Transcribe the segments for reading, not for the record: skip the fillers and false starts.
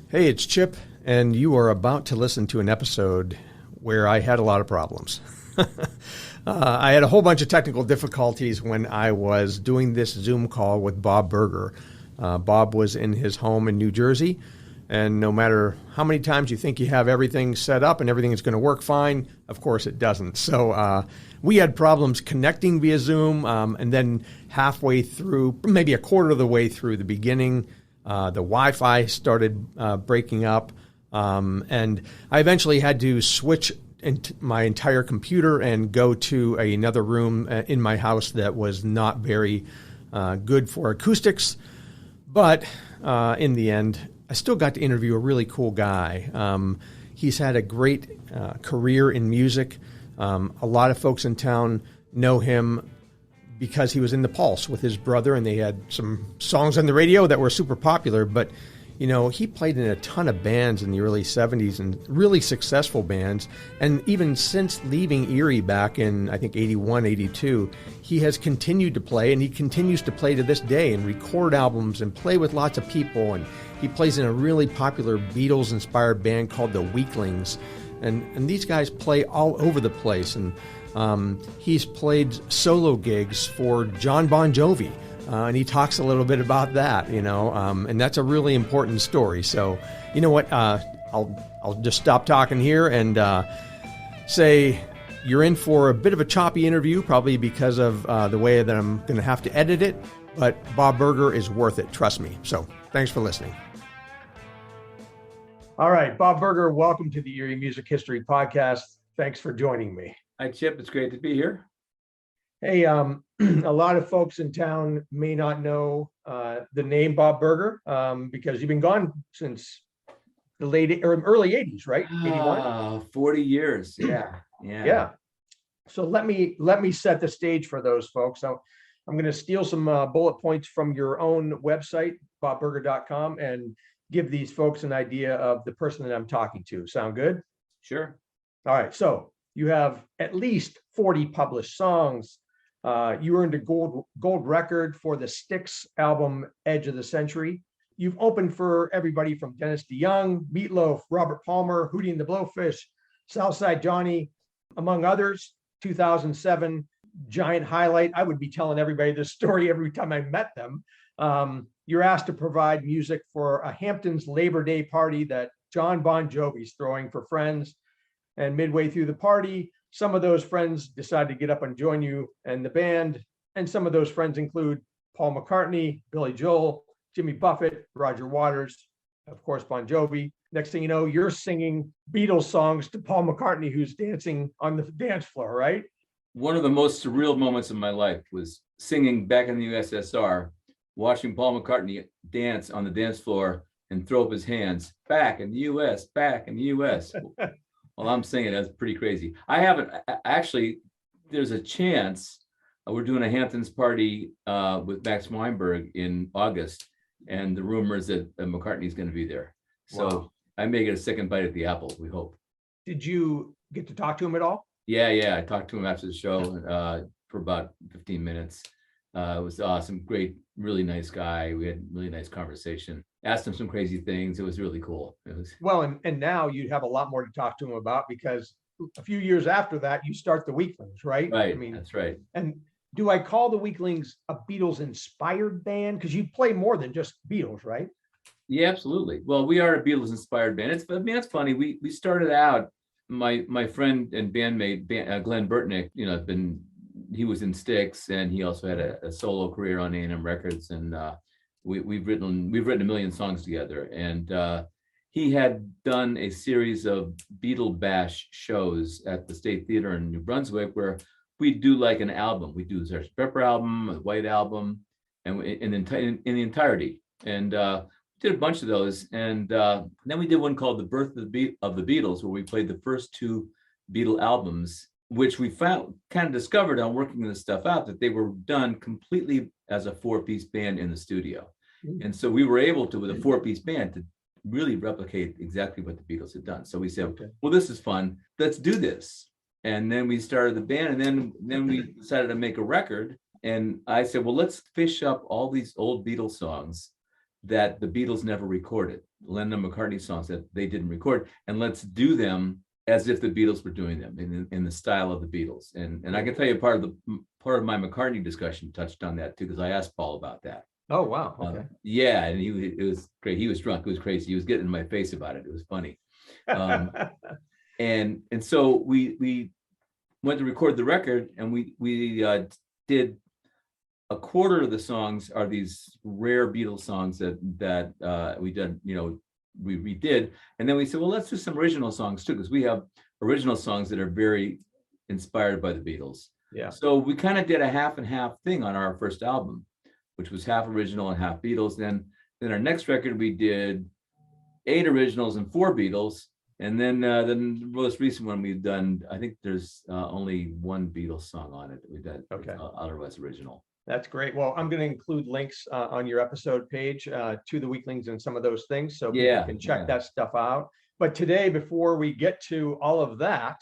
Hey, it's Chip, and you are about to listen to an episode where I had a lot of problems. I had a whole bunch of technical difficulties when I was doing this Zoom call with Bob Berger. Bob was in his home in New Jersey, and no matter how many times you think you have everything set up and everything is going to work fine, of course it doesn't. So we had problems connecting via Zoom, and then halfway through, maybe a quarter of the way through the beginning, the Wi-Fi started breaking up, and I eventually had to switch my entire computer and go to another room in my house that was not very good for acoustics. But in the end, I still got to interview a really cool guy. He's had a great career in music. A lot of folks in town know him because he was in the Pulse with his brother, and they had some songs on the radio that were super popular. But, you know, he played in a ton of bands in the early 70s and really successful bands. And even since leaving Erie back in, I think, 81, 82, he has continued to play, and he continues to play to this day and record albums and play with lots of people. And he plays in a really popular Beatles-inspired band called the Weeklings. And these guys play all over the place. And he's played solo gigs for John Bon Jovi. And he talks a little bit about that, you know, and that's a really important story. So, you know what, I'll just stop talking here and say you're in for a bit of a choppy interview, probably because of the way that I'm going to have to edit it. But Bob Berger is worth it, trust me. So thanks for listening. All right, Bob Berger, welcome to the Erie Music History Podcast. Thanks for joining me. Hi, Chip. It's great to be here. Hey, a lot of folks in town may not know the name Bob Berger because you've been gone since the late or early 80s, right? 81? 40 years. Yeah. So let me set the stage for those folks. So I'm going to steal some bullet points from your own website, bobberger.com, and give these folks an idea of the person that I'm talking to. Sound good? Sure. All right. So you have at least 40 published songs. You earned a gold record for the Styx album, Edge of the Century. You've opened for everybody from Dennis DeYoung, Meatloaf, Robert Palmer, Hootie and the Blowfish, Southside Johnny, among others. 2007, giant highlight. I would be telling everybody this story every time I met them. You're asked to provide music for a Hamptons Labor Day party that John Bon Jovi's throwing for friends. And midway through the party, some of those friends decide to get up and join you and the band. And some of those friends include Paul McCartney, Billy Joel, Jimmy Buffett, Roger Waters, of course, Bon Jovi. Next thing you know, you're singing Beatles songs to Paul McCartney, who's dancing on the dance floor, right? One of the most surreal moments of my life was singing back in the USSR, watching Paul McCartney dance on the dance floor and throw up his hands, back in the US, back in the US. Well, I'm singing, that's pretty crazy. I haven't, actually, there's a chance we're doing a Hamptons party with Max Weinberg in August, and the rumor is that McCartney's going to be there. So wow. I may get a second bite at the apple, we hope. Did you get to talk to him at all? Yeah. I talked to him after the show for about 15 minutes. It was awesome. Great, really nice guy. We had really nice conversation. Asked him some crazy things. It was really cool. It was well, and now you have a lot more to talk to him about because a few years after that, you start the Weeklings, right? Right. I mean, that's right. And do I call the Weeklings a Beatles-inspired band? Because you play more than just Beatles, right? Yeah, absolutely. Well, we are a Beatles-inspired band. It's funny. We started out. My friend and bandmate Glenn Burtnick, you know, he was in Styx, and he also had a solo career on A&M Records, and we've written a million songs together. And he had done a series of Beatle Bash shows at the State Theater in New Brunswick, where we do like an album. We do the Sgt. Pepper album, a White Album, and in the entirety. And did a bunch of those, and then we did one called The Birth of the Beatles, where we played the first two Beatle albums, which we kind of discovered on working this stuff out, that they were done completely as a four-piece band in the studio. And so we were able to, with a four-piece band, to really replicate exactly what the Beatles had done. So we said, okay, well, this is fun. Let's do this. And then we started the band, and then we decided to make a record. And I said, well, let's fish up all these old Beatles songs that the Beatles never recorded. Lennon and McCartney songs that they didn't record, and let's do them as if the Beatles were doing them in the style of the Beatles. And I can tell you part of my McCartney discussion touched on that too, because I asked Paul about that. Oh, wow. Okay. Yeah, and it was great. He was drunk. It was crazy. He was getting in my face about it. It was funny. And so we went to record the record, and we did a quarter of the songs are these rare Beatles songs that we did, we redid. And then we said, well, let's do some original songs too, because we have original songs that are very inspired by the Beatles. Yeah. So we kind of did a half and half thing on our first album, which was half original and half Beatles. Then our next record, we did 8 originals and 4 Beatles. And then the most recent one we've done, I think there's only 1 Beatles song on it that we've done. Okay. Otherwise original. That's great. Well, I'm going to include links on your episode page to the Weeklings and some of those things, so people can check that stuff out. But today, before we get to all of that,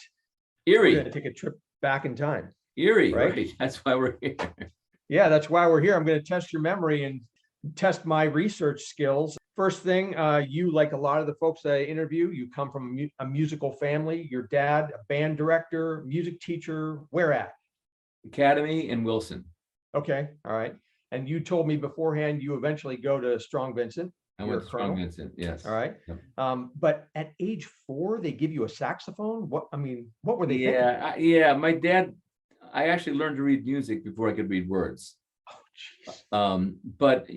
Erie, we're going to take a trip back in time. Erie, right? That's why we're here. Yeah, that's why we're here. I'm going to test your memory and test my research skills. First thing, you, like a lot of the folks that I interview, you come from a musical family. Your dad, a band director, music teacher. Where at? Academy in Wilson. Okay, all right. And you told me beforehand you eventually go to Strong Vincent. I went to Strong Vincent, yes. All right. Yep. But at age 4, they give you a saxophone. What were they thinking? Yeah. My dad, I actually learned to read music before I could read words. Oh, geez. But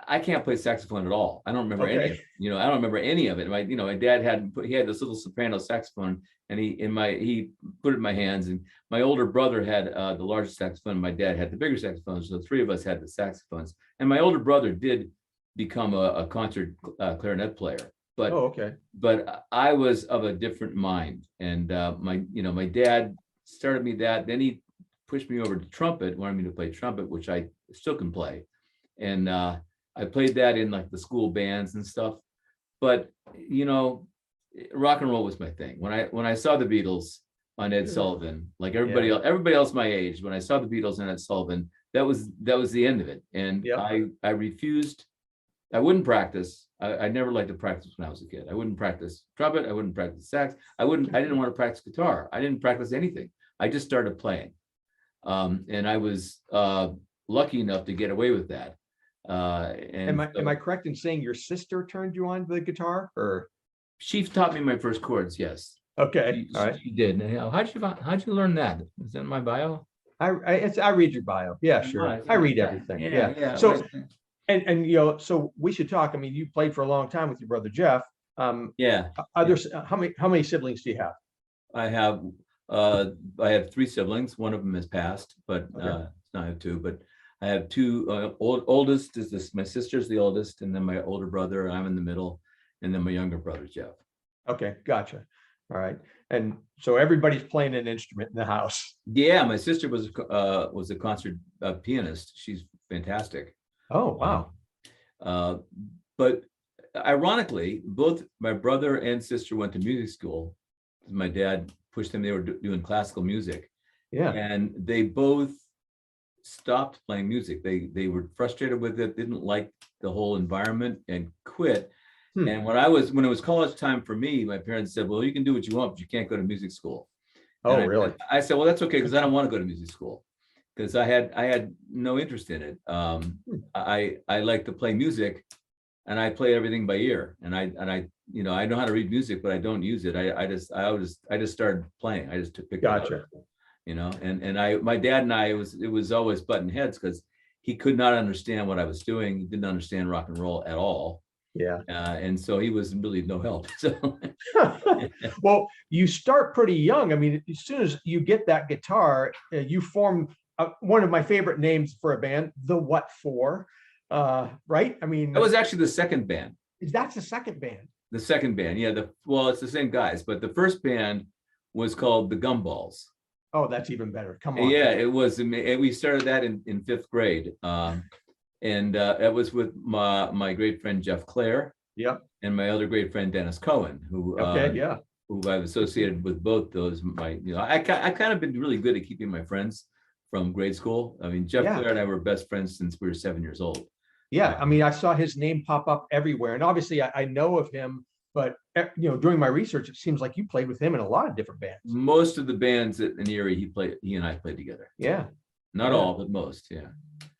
I can't play saxophone at all. I don't remember any of it. I don't remember any of it. My dad had this little soprano saxophone, and he put it in my hands. And my older brother had the largest saxophone. My dad had the bigger saxophone. So the 3 of us had the saxophones. And my older brother did become a concert clarinet player. But but I was of a different mind. And my dad started me that. Then he pushed me over to trumpet, wanted me to play trumpet, which I still can play. And I played that in like the school bands and stuff, but rock and roll was my thing. When I saw the Beatles on Ed Sullivan, like everybody else my age, when I saw the Beatles on Ed Sullivan, that was the end of it. And I refused. I wouldn't practice. I never liked to practice when I was a kid. I wouldn't practice trumpet. I wouldn't practice sax. I didn't want to practice guitar. I didn't practice anything. I just started playing, and I was lucky enough to get away with that. Am I correct in saying your sister turned you on to the guitar, or she taught me my first chords? Yes. Okay. All right. She did. How'd you learn that? Is that in my bio? I read your bio. Yeah, sure. I read everything. Yeah. So and so we should talk. I mean, you played for a long time with your brother Jeff. How many siblings do you have? I have 3 siblings. One of them has passed, but now I have 2. But I have 2. Oldest is this. My sister's the oldest, and then my older brother. I'm in the middle, and then my younger brother Jeff. Okay, gotcha. All right, and so everybody's playing an instrument in the house. Yeah, my sister was a concert pianist. She's fantastic. Oh, wow. But ironically, both my brother and sister went to music school. My dad pushed them. They were doing classical music. Yeah, and they both stopped playing music. They were frustrated with it, didn't like the whole environment, and quit. And when it was college time for me, my parents said, well, you can do what you want, but you can't go to music school. Oh, really? I said, well, that's okay, because I don't want to go to music school, because I had no interest in it. I like to play music, and I play everything by ear. And I know how to read music, but I don't use it. I just started playing. I just picked it up. And my dad and I, it was always button heads, because he could not understand what I was doing. He didn't understand rock and roll at all. Yeah. And so he was really no help. So well, you start pretty young. I mean, as soon as you get that guitar, you form one of my favorite names for a band, the What For, right? I mean, that was actually the second band. That's the second band. The second band, yeah. It's the same guys, but the first band was called the Gumballs. Oh, that's even better. Come on. Yeah, it was. We started that in 5th grade. And it was with my great friend Jeff Clare, and my other great friend Dennis Cohen, who I've associated with both those. I kind of been really good at keeping my friends from grade school. I mean, Jeff Clare and I were best friends since we were 7 years old. Yeah, I mean, I saw his name pop up everywhere, and obviously, I know of him. But during my research, it seems like you played with him in a lot of different bands. Most of the bands in Erie, he and I played together. Yeah, not all, but most. Yeah,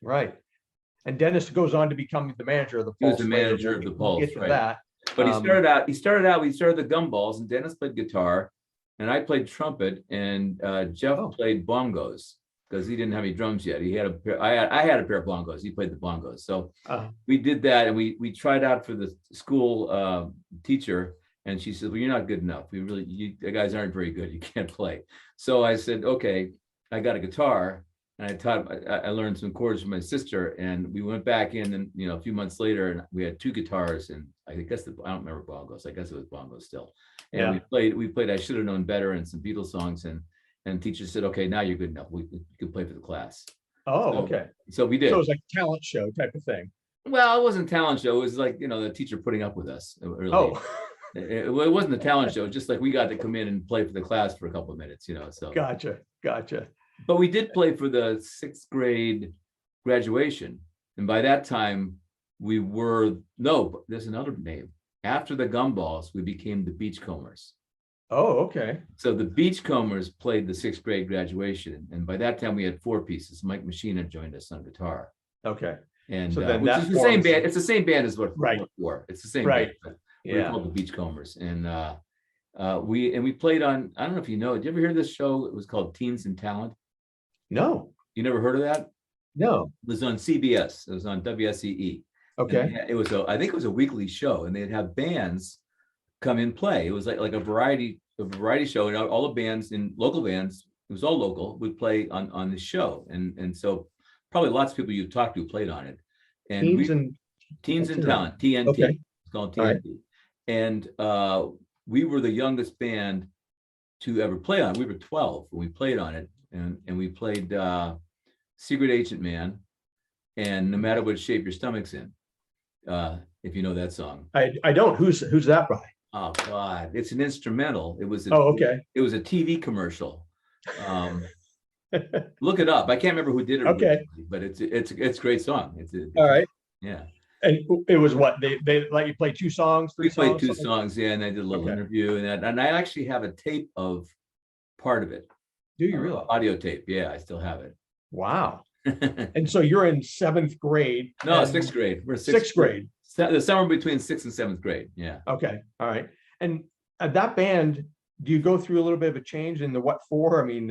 right. And Dennis goes on to become the manager of the Pulse. He was the manager of the Pulse, we'll get to right? that. But he started out. We started the Gumballs, and Dennis played guitar, and I played trumpet, and Jeff played bongos because he didn't have any drums yet. He had a pair. I had a pair of bongos. He played the bongos. So we did that, and we tried out for the school teacher, and she said, "Well, you're not good enough. The guys aren't very good. You can't play." So I said, "Okay." I got a guitar, and I learned some chords from my sister, and we went back in, and a few months later, and we had two guitars, and I guess I don't remember bongos. I guess it was bongos still. And we played I Should Have Known Better and some Beatles songs, and the teacher said, "Okay, now you're good enough. You can play for the class." Okay. So we did. So it was like a talent show type of thing. Well, it wasn't a talent show. It was like, the teacher putting up with us. Really. It wasn't a talent show. Just like we got to come in and play for the class for a couple of minutes, so. Gotcha. But we did play for the 6th grade graduation. And by that time there's another name. After the Gumballs, we became the Beachcombers. Oh, okay. So the Beachcombers played the 6th grade graduation. And by that time we had 4 pieces. Mike Machina joined us on guitar. Okay. And so then which is the same band. It's the same band as what War. It's the same band. But we're called the Beachcombers. And we played on, I don't know if you know, did you ever hear this show? It was called Teens and Talent. No. You never heard of that? No. It was on CBS. It was on WSEE. Okay. And I think it was a weekly show, and they'd have bands come in play. It was like a variety show, and all the bands local bands, it was all local, would play on the show. And so probably lots of people you talked to played on it. And Teens and Talent, TNT. Okay. It's called TNT. Right. And we were the youngest band to ever play on it. We were 12 when we played on it. And we played Secret Agent Man and No Matter What Shape Your Stomach's In, if you know that song. I don't. Who's that by? Oh God, it's an instrumental. It was okay. It was a TV commercial. Look it up. I can't remember who did it. Okay, but it's a great song. All right. Yeah. And it was what they let you play 2 songs. We played 2 songs, and I did a little interview, and I actually have a tape of part of it. Do you really? Audio tape. Yeah, I still have it. Wow. And so you're in 7th grade. No, 6th grade. We're 6th grade. The summer between 6th and 7th grade. Yeah. Okay. All right. And that band, do you go through a little bit of a change in the what for? I mean,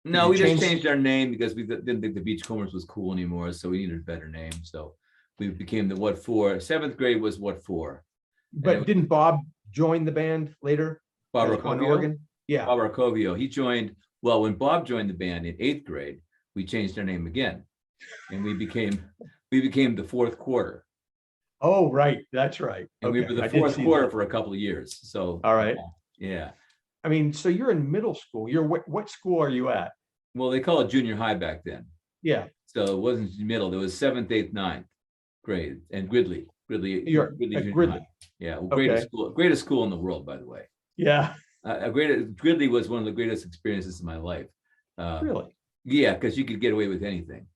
no, we just changed our name because we didn't think the Beachcombers was cool anymore. So we needed a better name. So we became the What For. 7th grade was What For. But didn't Bob join the band later? Bob on organ? Yeah. Bob Arcovio. He joined. Well, when Bob joined the band in 8th grade, we changed our name again, and we became the 4th Quarter. Oh, right, that's right. And we were the 4th Quarter for a couple of years. So all right, yeah. I mean, so you're in middle school. What school are you at? Well, they call it junior high back then. Yeah. So it wasn't middle. There was 7th, 8th, 9th grade, and Gridley. You're at Gridley. High. Yeah, greatest school in the world, by the way. Yeah. Gridley was one of the greatest experiences of my life. Really? Yeah, because you could get away with anything.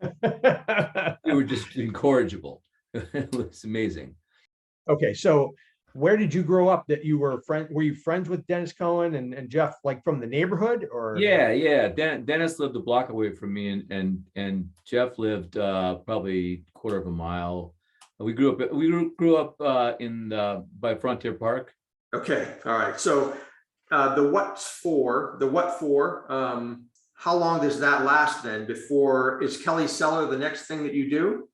We were just incorrigible. It was amazing. Okay, so where did you grow up? That you were you friends with Dennis Cohen and Jeff, like from the neighborhood, or? Yeah. Dennis lived a block away from me, and Jeff lived probably a quarter of a mile. We grew up by Frontier Park. Okay, all right. So the what for, how long does that last then before, is Kelly Cellar the next thing that you do?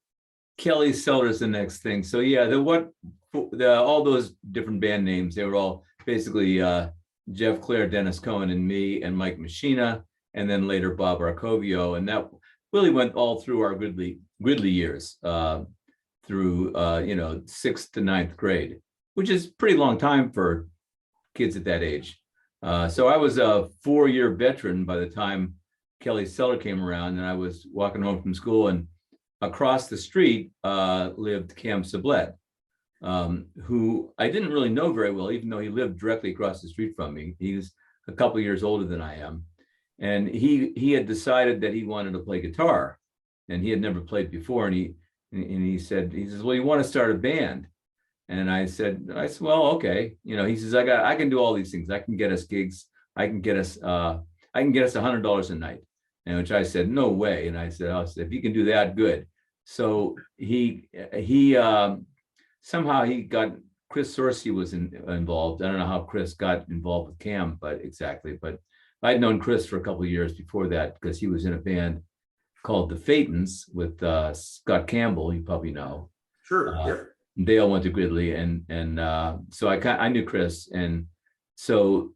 Kelly Cellar is the next thing. So yeah, all those different band names, they were all basically Jeff Clare, Dennis Cohen, and me, and Mike Machina, and then later Bob Arcovio. And that really went all through our Gridley years, through 6th to 9th grade, which is a pretty long time for kids at that age. So I was a 4-year veteran by the time Kelly Cellar came around, and I was walking home from school, and across the street lived Cam Sublette, who I didn't really know very well, even though he lived directly across the street from me. He was a couple of years older than I am. And he had decided that he wanted to play guitar, and he had never played before. And And he says, well, you want to start a band? And I said, well, okay. He says, I can do all these things. I can get us gigs. I can get us $100 a night. And which I said, no way. And I said, if you can do that, good. So he somehow he got Chris Sorcy was involved. I don't know how Chris got involved with Cam, but I'd known Chris for a couple of years before that because he was in a band called the Phaetons with Scott Campbell. You probably know. Sure. Yeah. They all went to Gridley, and so I knew Chris, and so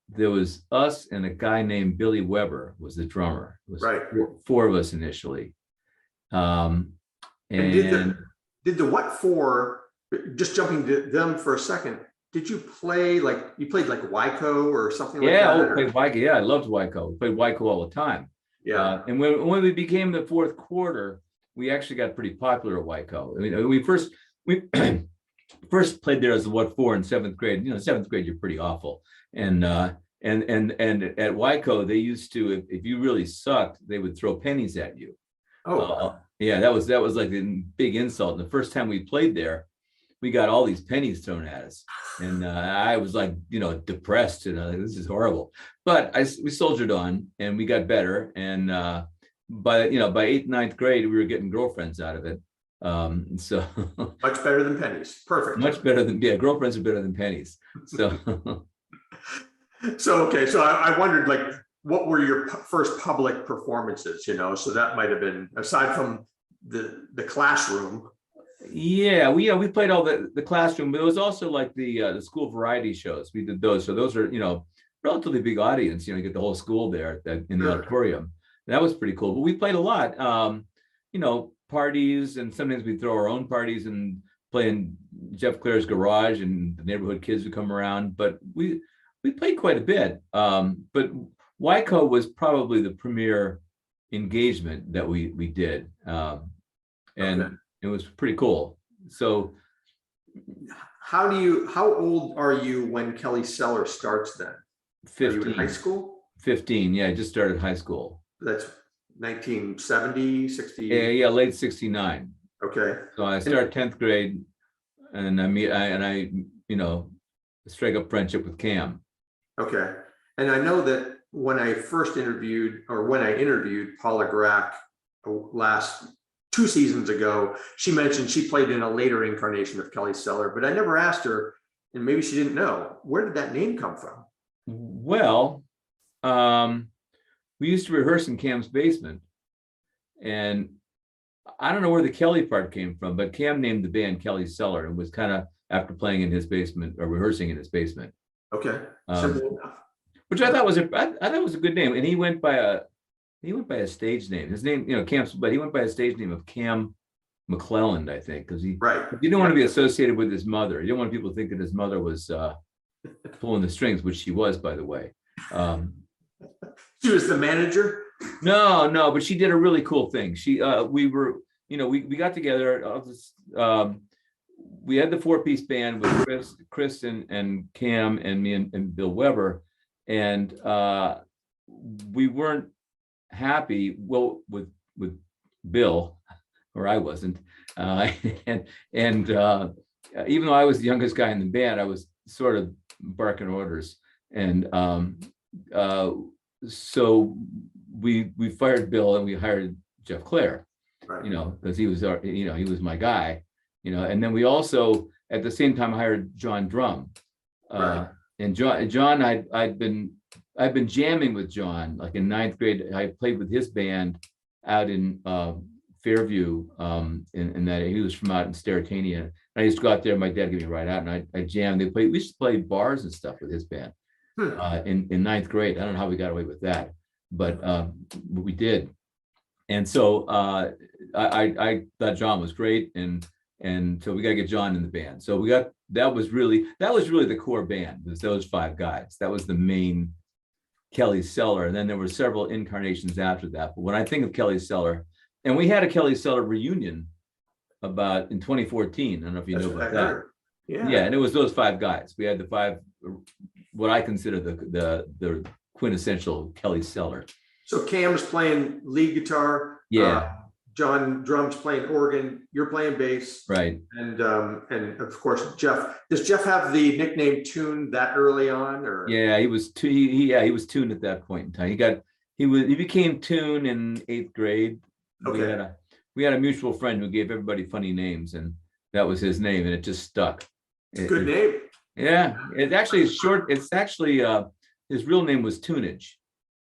there was us and a guy named Billy Weber was the drummer. It was right. Four of us initially. And did the What For? Just jumping to them for a second. Did you play like Wyco or something like that? Yeah, played Wyco. Yeah, I loved Wyco. We played Wyco all the time. Yeah. And when we became the fourth quarter, we actually got pretty popular at Wyco. I mean, we first played there as the What For in seventh grade. Seventh grade, you're pretty awful. And at Wyco, they used to, if you really sucked, they would throw pennies at you. Oh, yeah, that was like a big insult. And the first time we played there, we got all these pennies thrown at us, and I was like, depressed. This is horrible. But we soldiered on, and we got better. And by 8th, 9th grade, we were getting girlfriends out of it. So much better than pennies. Perfect. Much better than girlfriends are better than pennies. So okay. So I wondered, like, what were your first public performances? So that might have been, aside from the classroom. Yeah, we played all the classroom, but it was also like the school variety shows. We did those. So those are, relatively big audience. You get the whole school there in the auditorium. That was pretty cool. But we played a lot. Parties, and sometimes we throw our own parties and play in Jeff Clare's garage, and the neighborhood kids would come around. But we played quite a bit. But Wyco was probably the premier engagement that we did, and okay. It was pretty cool. So, how old are you when Kelly Cellar starts then? 15. Are you in high school? 15. Yeah, I just started high school. That's 1970, 60. Yeah, late 69. Okay. So I started 10th grade, and I strike up friendship with Cam. Okay. And I know that when I interviewed Paula Grack last 2 seasons ago, she mentioned she played in a later incarnation of Kelly Cellar, but I never asked her, and maybe she didn't know, where did that name come from? Well, we used to rehearse in Cam's basement, and I don't know where the Kelly part came from, but Cam named the band Kelly Cellar, and was kind of after playing in his basement or rehearsing in his basement. Okay, simple enough. Which I thought was a good name, and he went by a stage name. His name, Cam's, but he went by a stage name of Cam McClelland, I think, because he didn't want to be associated with his mother. He didn't want people to think that his mother was pulling the strings, which she was, by the way. She was the manager? No, but she did a really cool thing. We got together. We had the 4-piece band with Chris and Cam and me and Bill Weber, and we weren't happy with Bill, or I wasn't, and even though I was the youngest guy in the band, I was sort of barking orders, and so we fired Bill and we hired Jeff Clare, because he was he was my guy, and then we also at the same time hired John Drum, and John I'd been jamming with John, like in 9th grade. I played with his band out in Fairview, and that he was from out in Sterretania. And I used to go out there. My dad gave me a ride out, and I jammed. We used to play bars and stuff with his band in 9th grade. I don't know how we got away with that, but we did. And so I thought John was great, and so we got to get John in the band. So that was really the core band. Was those 5 guys. That was the main Kelly Cellar, and then there were several incarnations after that. But when I think of Kelly Cellar, and we had a Kelly Cellar reunion about in 2014. I don't know if you know about that. Yeah, and it was those 5 guys. We had the 5, what I consider the quintessential Kelly Cellar. So Cam's playing lead guitar. Yeah. John drums playing organ, you're playing bass. Right. And of course, Jeff. Does Jeff have the nickname Tune that early on, or? Yeah, he was he was tuned at that point in time. He became Tune in 8th grade. Okay. We had a mutual friend who gave everybody funny names, and that was his name, and it just stuck. Good name. Yeah, it actually is short. It's actually his real name was Tunage.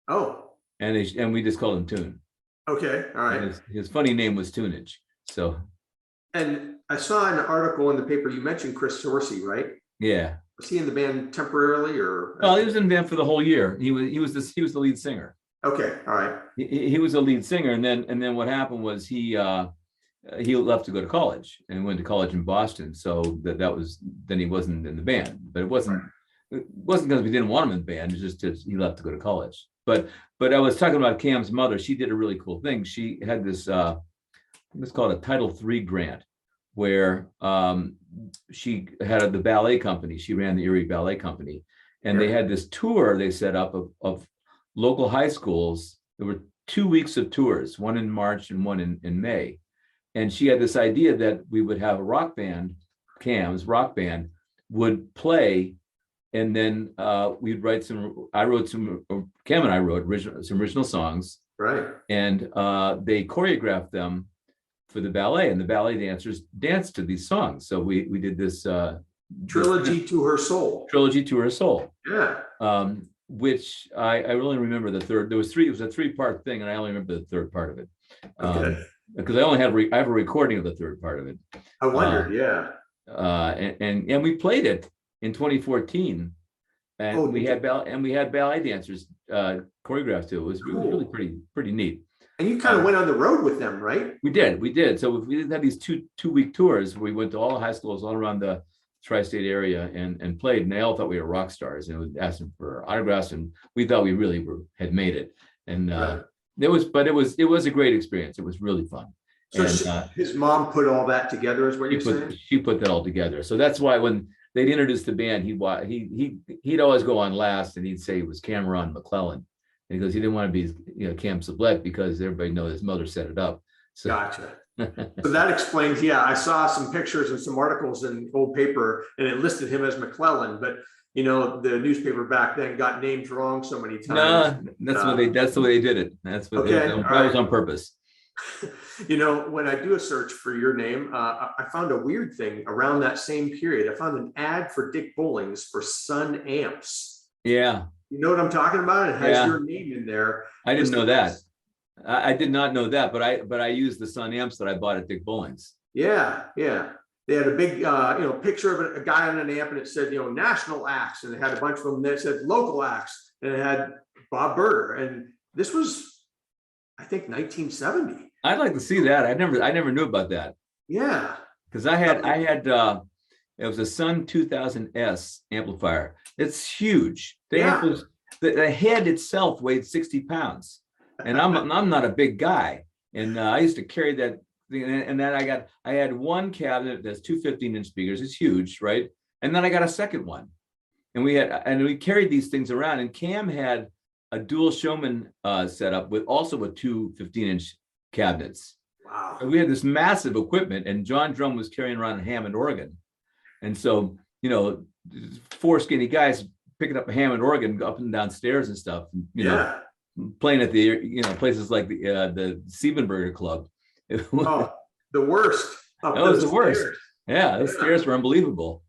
Oh. And we just called him Tune. Okay. All right. And his funny name was Tunage. So. And I saw an article in the paper, you mentioned Chris Sorsey, right? Yeah. Was he in the band temporarily, or? Well, he was in the band for the whole year. He was the lead singer. Okay. All right. He was a lead singer, and then what happened was he left to go to college and went to college in Boston. So then he wasn't in the band, but it wasn't because we didn't want him in the band. It's just he left to go to college. But I was talking about Cam's mother. She did a really cool thing. She had this it's called a Title III grant, where she had the ballet company. She ran the Erie Ballet Company, and they had this tour they set up of local high schools. There were 2 weeks of tours, one in March and one in May. And she had this idea that we would have a rock band, Cam's rock band, would play, and then we'd write Cam and I wrote some original songs. Right. And they choreographed them for the ballet, and the ballet dancers danced to these songs. So we did this Trilogy to Her Soul. Trilogy to Her Soul. Yeah. Which I really remember the third. It was a 3-part thing, and I only remember the third part of it. Okay. Because I have a recording of the third part of it. I wondered, yeah. And we played it in 2014, and we had ballet dancers choreographed too. It was really pretty neat. And you kind of went on the road with them, right? We did. So we did have these two-week tours. We went to all the high schools all around the tri-state area and played, and they all thought we were rock stars, and we asked them for autographs, and we thought we really had made it. And it was a great experience. It was really fun. So his mom put all that together, is what you're saying? She put that all together. So that's why when they'd introduce the band, he'd always go on last, and he'd say it was Cameron McClellan, because he didn't want to be Cam Sublette, because everybody knows his mother set it up. So. Gotcha. So that explains. Yeah, I saw some pictures and some articles in old paper, and it listed him as McClellan, but the newspaper back then got names wrong so many times. No, that's the way they did it. That was on purpose. When I do a search for your name, I found a weird thing around that same period. I found an ad for Dick Bullings for Sun Amps. Yeah. You know what I'm talking about? It has your name in there. I didn't know that. I did not know that, but I used the Sun Amps that I bought at Dick Bullings. Yeah. They had a big, picture of a guy on an amp, and it said, national acts, and they had a bunch of them that said local acts, and it had Bob Berger, and this was, I think, 1970. I'd like to see that. I never knew about that. Yeah, because I had it was a Sun 2000S amplifier. It's huge. The head itself weighed 60 pounds, and I'm not a big guy, and I used to carry that. And then I had one cabinet that's 2 15-inch speakers. It's huge, right? And then I got a second one, and we carried these things around. And Cam had a dual showman setup with 2 15-inch cabinets. Wow! And we had this massive equipment, and John Drum was carrying around a Hammond organ, and so 4 skinny guys picking up a Hammond organ up and down stairs and stuff. Playing at the places like the Siebenberger Club. The worst. That was the worst. Yeah, those stairs were unbelievable.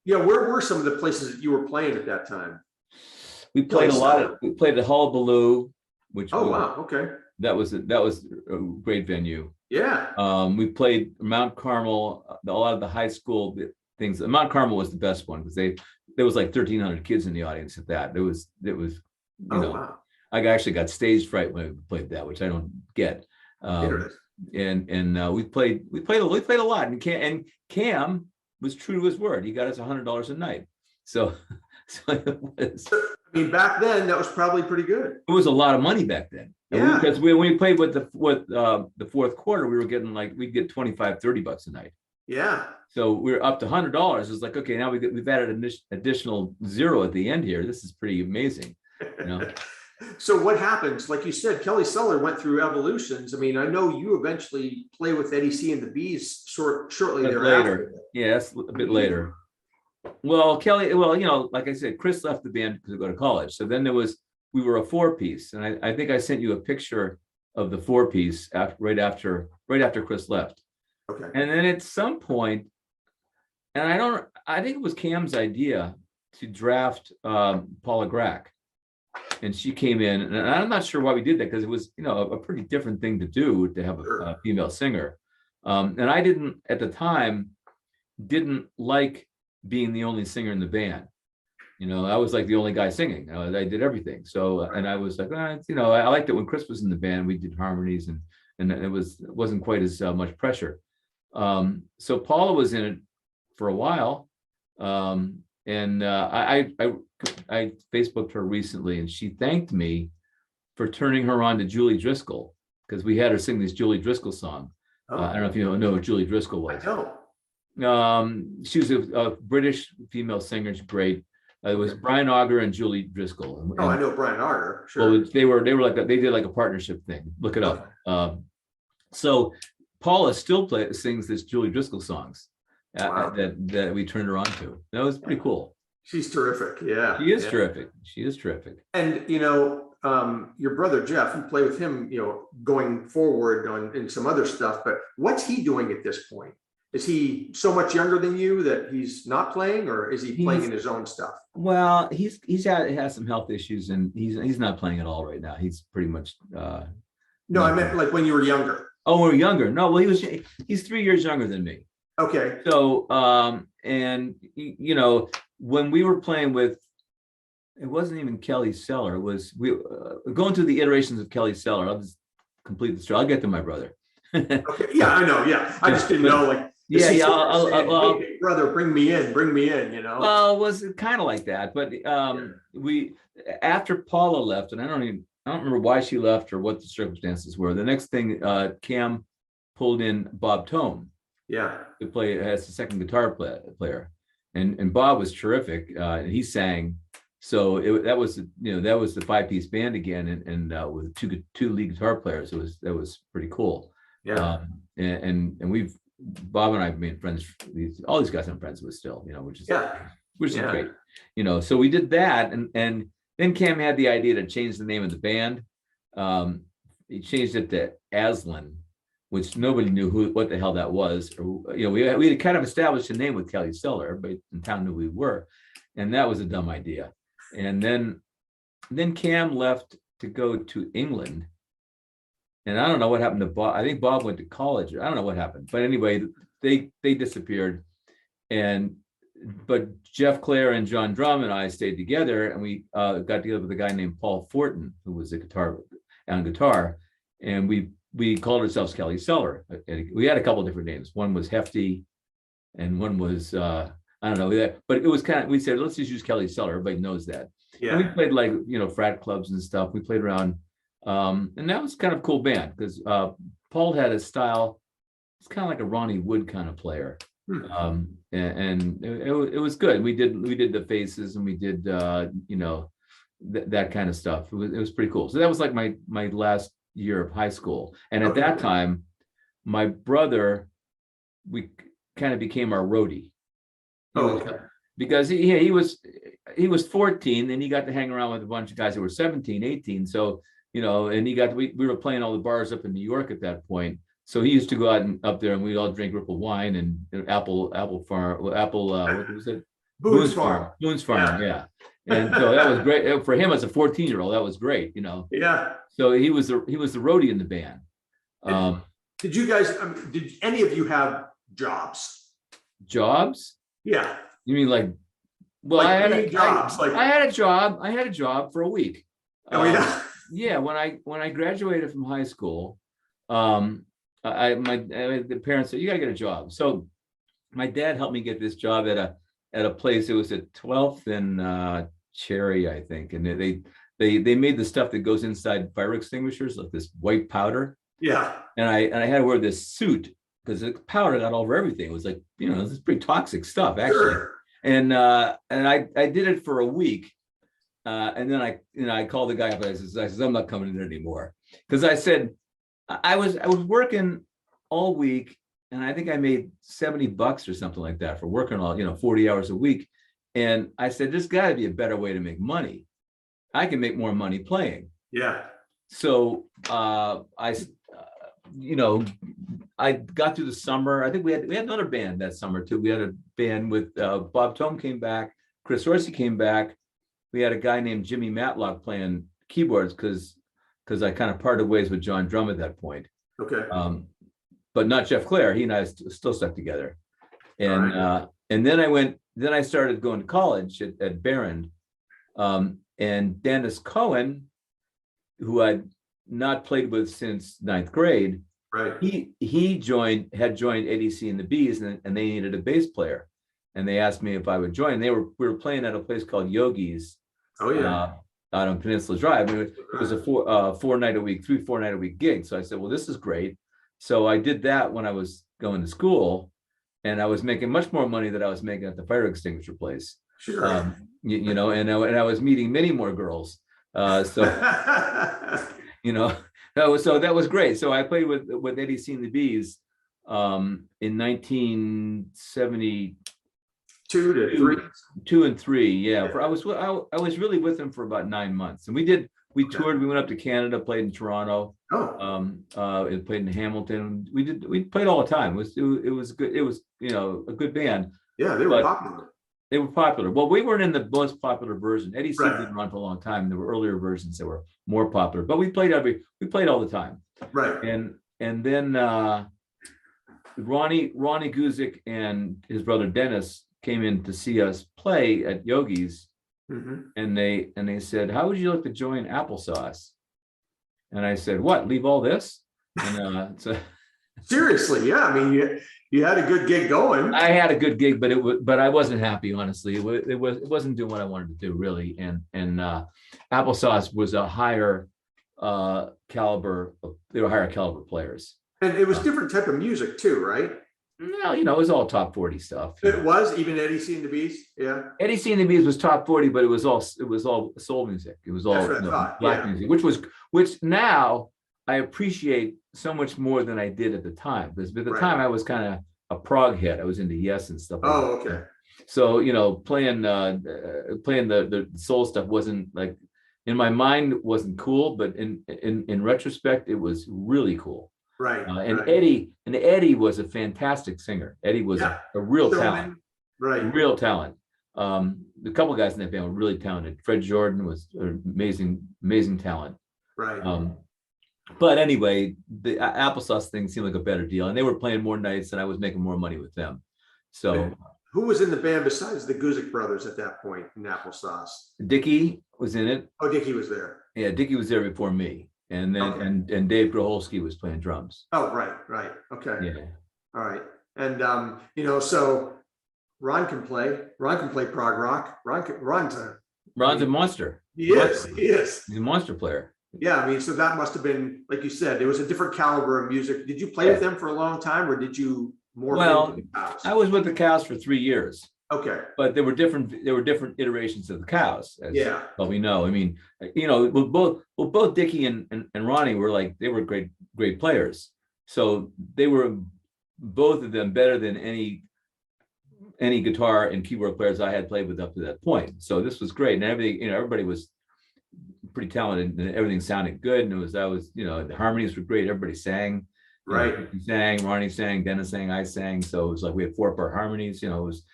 Yeah, where were some of the places that you were playing at that time? We played we played at Hullabaloo, which wow, okay. That was a great venue. Yeah. We played Mount Carmel, a lot of the high school things. Mount Carmel was the best one, because there was like 1,300 kids in the audience at that. It was wow. I actually got stage fright when I played that, which I don't get. And we played a lot, and Cam was true to his word. He got us $100 a night. So it was. I mean, back then that was probably pretty good. It was a lot of money back then. Yeah. Because when we played with the fourth quarter, we were getting we'd get $25-$30 a night. Yeah. So we were up to $100. It's like, okay, now we've added an additional zero at the end here. This is pretty amazing. So what happens? Like you said, Kelly Cellar went through evolutions. I mean, I know you eventually play with Eddie C and the Bees shortly But thereafter. later, yes, a bit later. Well, Kelly, like I said, Chris left the band to go to college. So then we were a four-piece, and I think I sent you a picture of the four-piece right after Chris left. Okay. And then at some point, and I think it was Cam's idea to draft Paula Grack. And she came in, and I'm not sure why we did that, because it was, a pretty different thing to do, to have a female singer. And I at the time, didn't like being the only singer in the band. I was like the only guy singing. I did everything. So, and I was like, I liked it when Chris was in the band. We did harmonies, and it wasn't quite as much pressure. So Paula was in it for a while. And I Facebooked her recently, and she thanked me for turning her on to Julie Driscoll, because we had her sing this Julie Driscoll song. I don't know if you know who Julie Driscoll was. I know. She was a British female singer. She's great. It was Brian Auger and Julie Driscoll. I know Brian Auger. Sure. Well, they were like that. They did like a partnership thing. Look it up. So Paula still sings this Julie Driscoll songs. Wow. That we turned her on to. That was pretty cool. She's terrific. Yeah. She is terrific. She is terrific. And, your brother, Jeff, you play with him, going forward in some other stuff, but what's he doing at this point? Is he so much younger than you that he's not playing, or is he playing in his own stuff? Well, he's has some health issues, and he's not playing at all right now. He's pretty much, no, I meant like when you were younger. Oh, when we were younger. No, well, he's 3 years younger than me. Okay. So, and when we were playing with, it wasn't even Kelly Cellar. It was going through the iterations of Kelly Cellar. I'll just complete the story. I'll get to my brother. Okay. Yeah, I know. Yeah, I just didn't know. Like, I'll hey, brother, bring me in. Well, it was kind of like that, but we after Paula left, and I don't remember why she left or what the circumstances were. The next thing, Cam pulled in Bob Tome. Yeah. To play as a second guitar player, and Bob was terrific. And he sang, so that was the five-piece band again, and with two lead guitar players. That was pretty cool. Yeah. And Bob and I have made friends. All these guys I'm friends with still, which is great. So we did that, and then Cam had the idea to change the name of the band. He changed it to Aslan, which nobody knew what the hell that was. Or, we had kind of established a name with Kelly Cellar, but the town knew who we were, and that was a dumb idea. And then Cam left to go to England, and I don't know what happened to Bob. I think Bob went to college. I don't know what happened, but anyway, they disappeared. But Jeff Clare and John Drum and I stayed together, and we got together with a guy named Paul Fortin, who was a guitar, and we called ourselves Kelly Cellar. We had a couple of different names. One was Hefty, and one was I don't know. But it was we said, let's just use Kelly Cellar. Everybody knows that. Yeah. And we played like frat clubs and stuff. We played around, and that was kind of a cool band, because Paul had a style. It's kind of like a Ronnie Wood kind of player. And it was good. We did the faces, and we did that kind of stuff. It was pretty cool. So that was like my last year of high school, and at that time my brother, we kind of became our roadie. Because he was 14, and he got to hang around with a bunch of guys that were 17, 18. So and we were playing all the bars up in New York at that point. So he used to go out and up there, and we'd all drink Ripple wine and Apple Farm, what was it? Boone's Farm. Boone's Farm, yeah. And so that was great for him as a 14-year-old. That was great, Yeah. So he was the roadie in the band. Did you guys? Did any of you have jobs? Jobs? Yeah. You mean like? Well, like I had a job. I had a job for a week. Oh yeah. Yeah. When I graduated from high school, the parents said, you gotta get a job. So my dad helped me get this job at a place. It was at 12th and Cherry, I think, and they made the stuff that goes inside fire extinguishers, like this white powder. Yeah. And I had to wear this suit because the powder got all over everything. It was like, this is pretty toxic stuff, actually. Sure. And I did it for a week. and then I called the guy up. I said, I'm not coming in anymore, because I said I was working all week, and I think I made $70 or something like that for working all 40 hours a week. And I said, there's got to be a better way to make money. I can make more money playing. Yeah. So I got through the summer. I think we had another band that summer too. We had a band with Bob Tome came back, Chris Orsi came back. We had a guy named Jimmy Matlock playing keyboards because I kind of parted ways with John Drum at that point. Okay. But not Jeff Clare. He and I still stuck together. And right. And then I started going to college at Barron. And Dennis Cohen, who I'd not played with since ninth grade, right? He had joined ADC and the Bees, and they needed a bass player, and they asked me if I would join. We were playing at a place called Yogi's. Oh yeah. Out on Peninsula Drive. I mean, it was a 4 night a week gig. So I said, well, this is great. So I did that when I was going to school, and I was making much more money than I was making at the fire extinguisher place. Sure. And I was meeting many more girls. So that was great. So I played with ADC and the Bees in 1970. 2 to 3. 2 and 3, yeah. I was really with them for about 9 months, and we toured. We went up to Canada, played in Toronto. It played in Hamilton. We played all the time. It was good. It was a good band. Yeah, they were popular. They were popular. Well, we weren't in the most popular version. Eddie C Right. didn't run for a long time. There were earlier versions that were more popular, but we played all the time. Right. And then Ronnie Guzik and his brother Dennis came in to see us play at Yogi's, and they said, how would you like to join Applesauce? And I said, what, leave all this? And seriously, yeah. I mean, you had a good gig going. I had a good gig, but I wasn't happy, honestly. It wasn't doing what I wanted to do, really. And Applesauce was a higher caliber. They were higher caliber players. And it was different type of music too, right? No, it was all top 40 stuff. It was even Eddie C and the Bees. Yeah. Eddie C and the Bees was top 40, but it was all soul music. It was all black music, which now I appreciate so much more than I did at the time. Because at the time I was kind of a prog head. I was into Yes and stuff. Okay. So playing the soul stuff wasn't, like, in my mind wasn't cool, but in retrospect it was really cool. Right. Eddie was a fantastic singer. Eddie was a real talent. Right. A real talent. The couple guys in that band were really talented. Fred Jordan was an amazing talent. Right. But anyway, the Applesauce thing seemed like a better deal, and they were playing more nights, and I was making more money with them. So, who was in the band besides the Guzik brothers at that point in Applesauce? Dickie was in it. Oh, Dickie was there. Yeah, Dickie was there before me, and then and Dave Groholski was playing drums. Oh, right. Okay. Yeah. All right, and so Ron can play prog rock. Ron's a monster. He is. He's a monster player. Yeah, I mean, so that must have been, like you said, there was a different caliber of music. Did you play with them for a long time, or did you more? Well, I was with the Cows for 3 years. Okay. But there were different iterations of the Cows, as we know. I mean, both Dickie and Ronnie were they were great players. So they were, both of them, better than any guitar and keyboard players I had played with up to that point. So this was great, and everything, everybody was pretty talented, and everything sounded good, and the harmonies were great. Everybody sang. Right. He sang, Ronnie sang, Dennis sang, I sang. So it was like we had 4-part harmonies. It was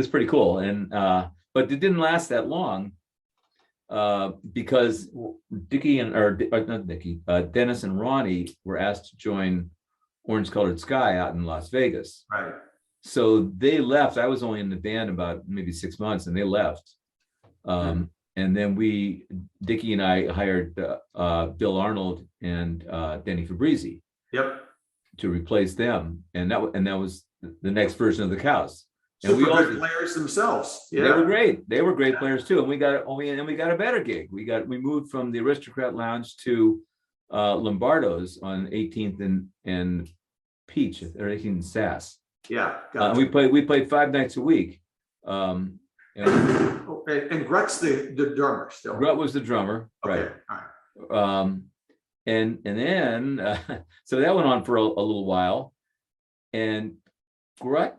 pretty cool. And but it didn't last that long because Dennis and Ronnie were asked to join Orange Colored Sky out in Las Vegas. Right. So they left. I was only in the band about maybe 6 months, and they left. And then Dickie and I hired Bill Arnold and Denny Fabrizi. Yep. To replace them, and that was the next version of the Cows. And Super good players themselves. Yeah, they were great. They were great players too. And we got a better gig. We moved from the Aristocrat Lounge to Lombardo's on 18th and Peach, or 18th and Sass. Yeah. We played 5 nights a week. And and Gret's the drummer still. Gret was the drummer, Okay. right? All right. And then so that went on for a little while, and Gret,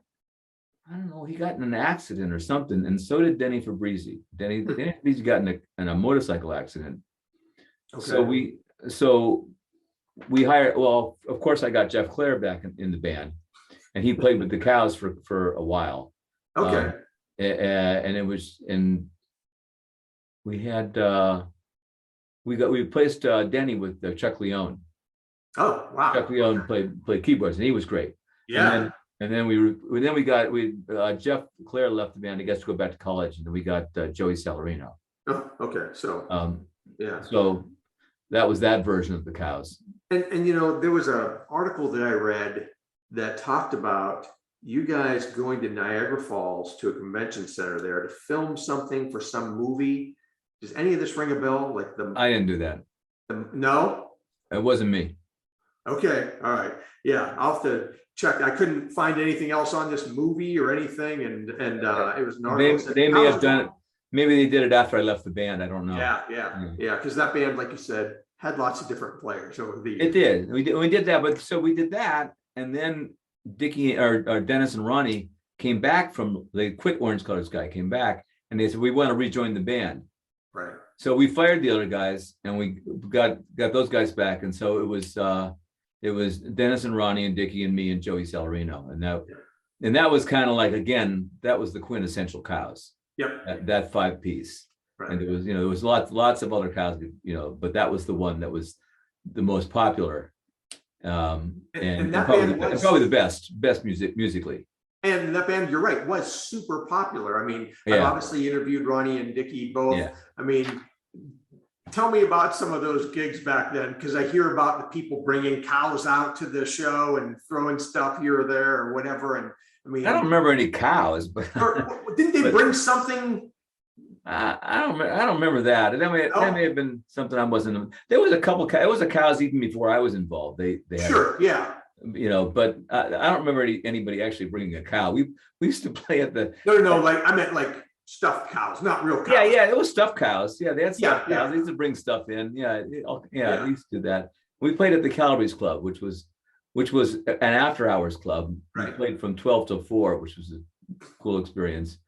I don't know, he got in an accident or something, and so did Denny Fabrizi. Denny Fabrizi got in a motorcycle accident. Okay. So we hired. Well, of course, I got Jeff Clare back in the band, and he played with the Cows for a while. Okay. And we had we replaced Denny with Chuck Leone. Oh, wow. Chuck Leone played keyboards, and he was great. Yeah. And then Jeff Clare left the band, I guess, to go back to college, and then we got Joey Salarino. Oh, okay. So yeah. So that was that version of the Cows. And you know, there was an article that I read that talked about you guys going to Niagara Falls to a convention center there to film something for some movie. Does any of this ring a bell? Like I didn't do that. No? It wasn't me. Okay. All right. Yeah. I'll have to check. I couldn't find anything else on this movie or anything. And it was an article. They may have done it. Maybe they did it after I left the band. I don't know. Yeah. Because that band, like you said, had lots of different players over the years. It did. We did that. But so we did that. And then Dickie or Dennis and Ronnie came back they quit Orange Color Sky, came back, and they said, we want to rejoin the band. Right. So we fired the other guys, and we got those guys back. And so it was Dennis and Ronnie and Dickie and me and Joey Salarino. And that was kind of like, again, that was the quintessential Cows. Yep. That 5-piece. Right. And there was lots of other Cows, but that was the one that was the most popular. And that probably the best music musically. And that band, you're right, was super popular. I mean, I've obviously interviewed Ronnie and Dickie both. Yeah. I mean, tell me about some of those gigs back then, because I hear about the people bringing cows out to the show and throwing stuff here or there or whatever. And I mean, I don't remember any cows, but didn't they bring something? I don't remember that. That may have been something I wasn't. There was a couple. It was a Cows even before I was involved. They sure, yeah. But I don't remember anybody actually bringing a cow. We used to play at the. No. Like I meant like stuffed cows, not real cows. Yeah. It was stuffed cows. Yeah, they had stuffed cows. They used to bring stuff in. Yeah. We used to do that. We played at the Calories Club, which was an after-hours club. Right. We played from 12 to 4, which was a cool experience.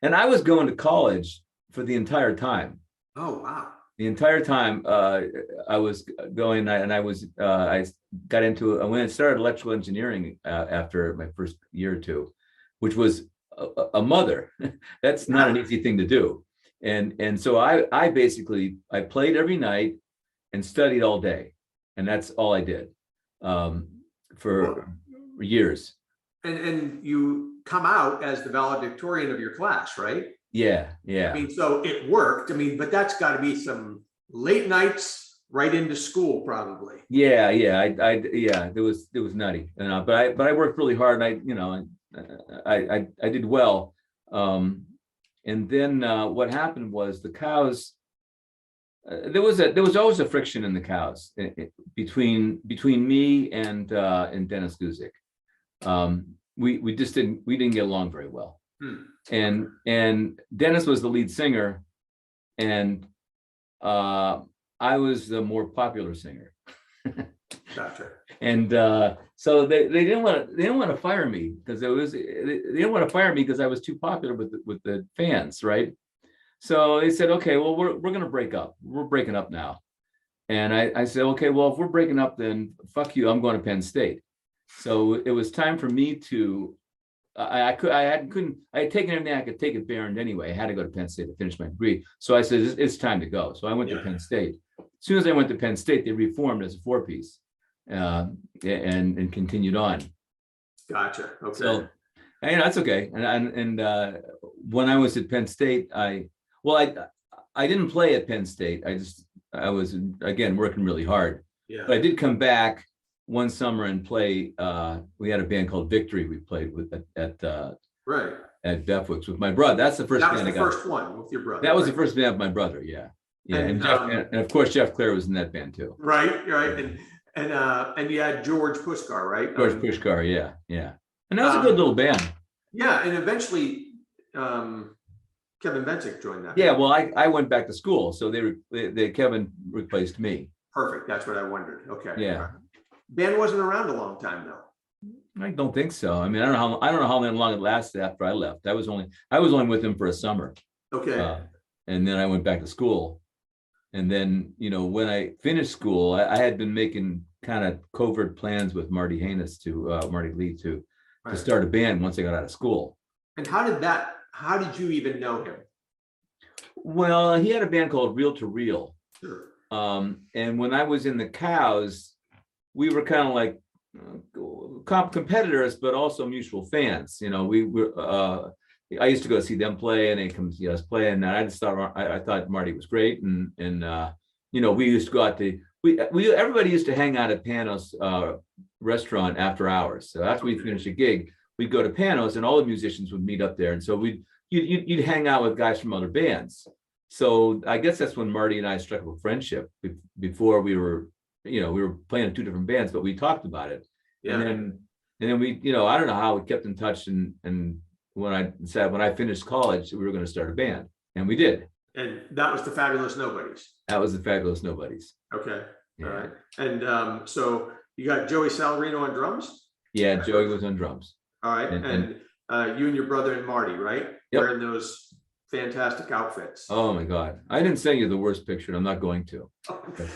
And I was going to college for the entire time. Oh, wow. The entire time I was going, and I went and started electrical engineering after my first year or two, which was a mother. That's not an easy thing to do. And so I basically played every night and studied all day. And that's all I did for years. And you come out as the valedictorian of your class, right? Yeah. I mean, so it worked. I mean, but that's got to be some late nights right into school, probably. Yeah. It was nutty, but I worked really hard. And I did well. And then what happened was the Cows. There was always a friction in the Cows between me and Dennis Guzik. We didn't get along very well. And Dennis was the lead singer, and I was the more popular singer. Gotcha. And so they didn't want to fire me because they didn't want to fire me because I was too popular with the fans, right? So they said, okay, well we're gonna break up. We're breaking up now. And I said, okay, well if we're breaking up, then fuck you. I'm going to Penn State. So it was time for me to. I had taken everything I could take at Barron anyway. I had to go to Penn State to finish my degree. So I said, it's time to go. So I went to Penn State. As soon as I went to Penn State, they reformed as a 4-piece and continued on. Gotcha. Okay. So, that's okay. And when I was at Penn State, I didn't play at Penn State. I was, again, working really hard. Yeah. But I did come back one summer and play. We had a band called Victory. We played with at Bethwick's with my brother. That's the first band I got. That was the first one with your brother. That was the first band with my brother. Yeah. And of course Jeff Clare was in that band too. Right. And you had George Pushkar, right? George Pushkar. Yeah. And that was a good little band. Yeah, and eventually Kevin Bensick joined that. Yeah, well, I went back to school, so Kevin replaced me. Perfect. That's what I wondered. Okay. Yeah. Band wasn't around a long time though. I don't think so. I mean, I don't know how long it lasted after I left. I was only with him for a summer. Okay. And then I went back to school. And then, when I finished school, I had been making kind of covert plans with Marty Lee to start a band once I got out of school. And how did you even know him? Well, he had a band called Reel to Reel. Sure. And when I was in the Cows, we were kind of like competitors, but also mutual fans. We were. I used to go see them play, and they come see us play, and I just thought I thought Marty was great, and we used to go out to everybody used to hang out at Panos restaurant after hours. So after we finished a gig, we'd go to Panos, and all the musicians would meet up there, and so you'd hang out with guys from other bands. So I guess that's when Marty and I struck up a friendship. Before we were playing in two different bands, but we talked about it. Yeah. And then we, I don't know how we kept in touch, and when I finished college, we were going to start a band, and we did. And that was the Fabulous Nobodies. That was the Fabulous Nobodies. Okay. Yeah. All right. And so you got Joey Salarino on drums? Yeah, Joey was on drums. All right. And you and your brother and Marty, right? Yep. Wearing those fantastic outfits. Oh my God. I didn't send you the worst picture, and I'm not going to. Okay.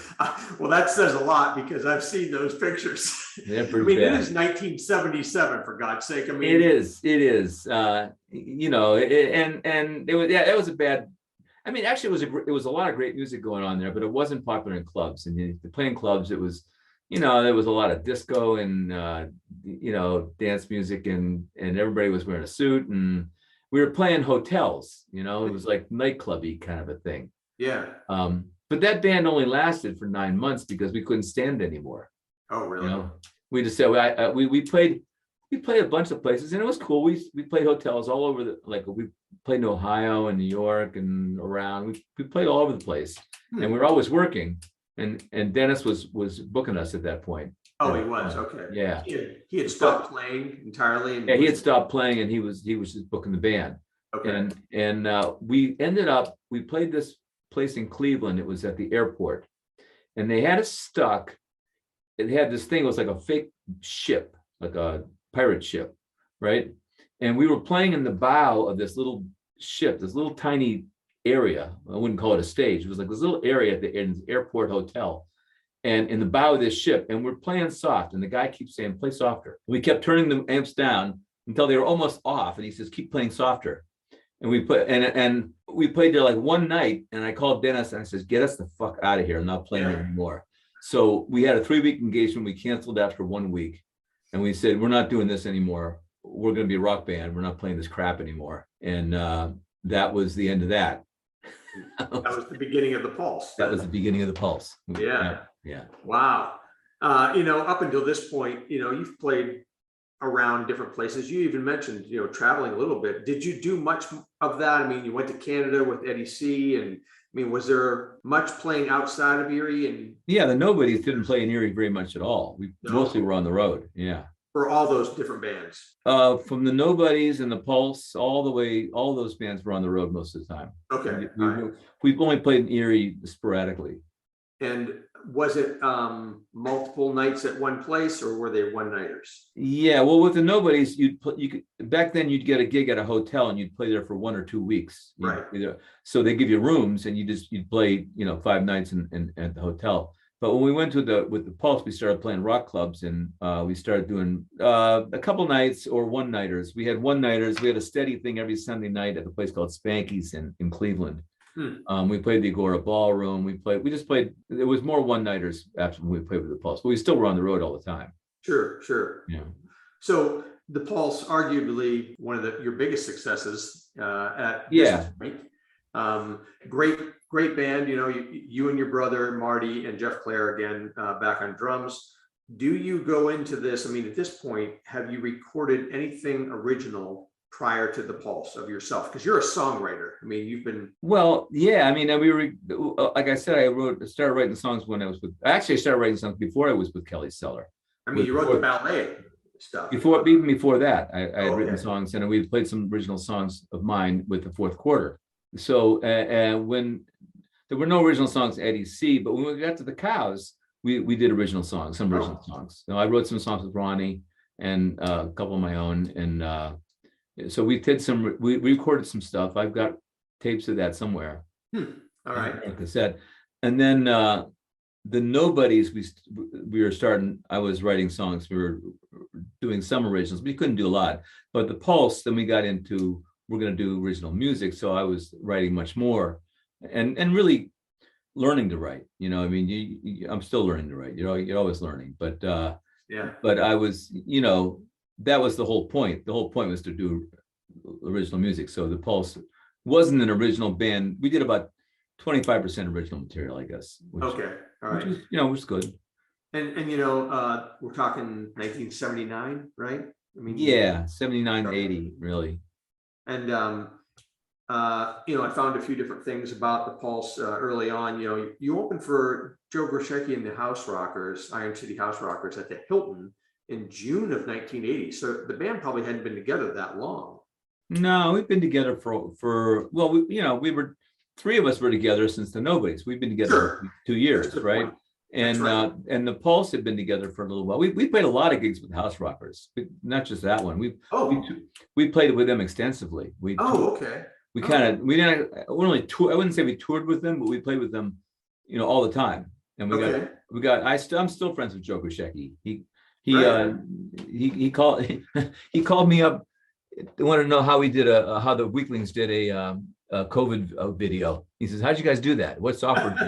Well, that says a lot, because I've seen those pictures. They're pretty bad. It is 1977, for God's sake. I mean, it is. And it was a bad. I mean, actually, it was a lot of great music going on there, but it wasn't popular in clubs. And to play in clubs, it was, there was a lot of disco and dance music, and everybody was wearing a suit, and we were playing hotels. It was like nightclubby kind of a thing. Yeah. But that band only lasted for 9 months because we couldn't stand anymore. Oh, really? We just said we played a bunch of places, and it was cool. We played hotels all over we played in Ohio and New York and around. We played all over the place, and we were always working. And Dennis was booking us at that point. Oh, he was. Okay. Yeah. He had stopped playing entirely. Yeah, he had stopped playing, and he was just booking the band. Okay. And we played this place in Cleveland. It was at the airport, and they had us stuck. It had this thing. It was like a fake ship, like a pirate ship, right? And we were playing in the bow of this little ship, this little tiny area. I wouldn't call it a stage. It was like this little area at the airport hotel, and in the bow of this ship. And we're playing soft, and the guy keeps saying, "Play softer." We kept turning the amps down until they were almost off, and he says, "Keep playing softer." And we played there like one night, and I called Dennis and I says, "Get us the fuck out of here. I'm not playing anymore." So we had a 3-week engagement. We canceled after 1 week, and we said, "We're not doing this anymore. We're going to be a rock band. We're not playing this crap anymore." And that was the end of that. That was the beginning of the Pulse. That was the beginning of the Pulse. Yeah. Yeah. Wow. Up until this point, you've played around different places. You even mentioned, traveling a little bit. Did you do much of that? I mean, you went to Canada with Eddie C. And I mean, was there much playing outside of Erie? And yeah, the Nobodies didn't play in Erie very much at all. We mostly were on the road. Yeah. For all those different bands. From the Nobodies and the Pulse, all those bands were on the road most of the time. Okay. We've only played in Erie sporadically. And was it multiple nights at one place, or were they one-nighters? Yeah, well, with the Nobodies, back then you'd get a gig at a hotel and you'd play there for 1 or 2 weeks. Right. So they give you rooms, and you'd play 5 nights at the hotel. But when we went with the Pulse, we started playing rock clubs, and we started doing a couple nights or one-nighters. We had one-nighters. We had a steady thing every Sunday night at a place called Spanky's in Cleveland. We played the Agora Ballroom. We just played. It was more one-nighters after we played with the Pulse, but we still were on the road all the time. Sure. Yeah. So the Pulse, arguably one of your biggest successes at this point. Great band. You and your brother Marty and Jeff Clare again back on drums. Do you go into this? I mean, at this point, have you recorded anything original prior to the Pulse of yourself? Because you're a songwriter. I mean, you've been. Well, yeah. I mean, like I said, I started writing songs when I was I started writing songs before I was with Kelly Cellar. I mean, you wrote the ballet stuff. Even before that, I had written songs, and we played some original songs of mine with the Fourth Quarter. so when there were no original songs at Eddie C, but when we got to the Cows, we did original songs, some original songs. Now, I wrote some songs with Ronnie and a couple of my own, and so we did we recorded some stuff. I've got tapes of that somewhere. All right. On cassette. And then the Nobodies, we were starting. I was writing songs. We were doing some originals. We couldn't do a lot. But the Pulse, then we got into we're going to do original music. So I was writing much more, and really learning to write. You know, I mean, I'm still learning to write. You know, you're always learning. But yeah. But I was, you know, that was the whole point. The whole point was to do original music. So the Pulse wasn't an original band. We did about 25% original material, I guess. Okay, all right. Which is, you know, was good. And you know, we're talking 1979, right? I mean, yeah, 79, 80, really. And you know, I found a few different things about the Pulse early on. You know, you opened for Joe Grusecki and the House Rockers, Iron City House Rockers, at the Hilton in June of 1980. So the band probably hadn't been together that long. No, we've been together for well, you know, three of us were together since the Nobodies. We've been together for 2 years, right? And right. And the Pulse had been together for a little while. We played a lot of gigs with House Rockers, not just that one. We played with them extensively. Okay. We kind of we only tour. I wouldn't say we toured with them, but we played with them, you know, all the time. And I'm still friends with Joe Grusecki. He called me up. They wanted to know how we did how the Weeklings did a COVID video. He says, "How'd you guys do that? What software did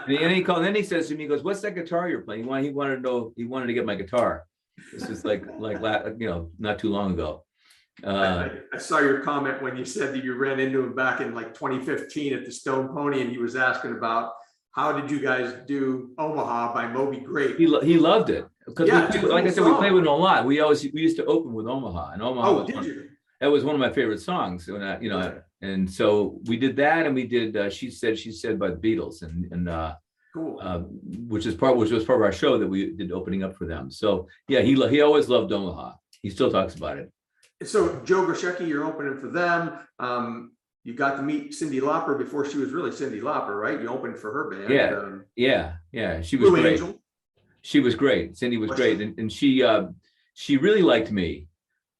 you use?" And he called. And then he says to me, he goes, "What's that guitar you're playing?" He wanted to know. He wanted to get my guitar. This is like you know, not too long ago. I saw your comment when you said that you ran into him back in like 2015 at the Stone Pony, and he was asking about how did you guys do Omaha by Moby Grape. He loved it because like I said, we played with him a lot. We used to open with Omaha, and Omaha. That was one of my favorite songs. When you know, and so we did that, and we did She Said by the Beatles, and cool. which was part of our show that we did opening up for them. So yeah, he always loved Omaha. He still talks about it. So Joe Grusecki, you're opening for them. You got to meet Cyndi Lauper before she was really Cyndi Lauper, right? You opened for her band. Yeah. She was great. Angel. She was great. Cyndi was great, and she really liked me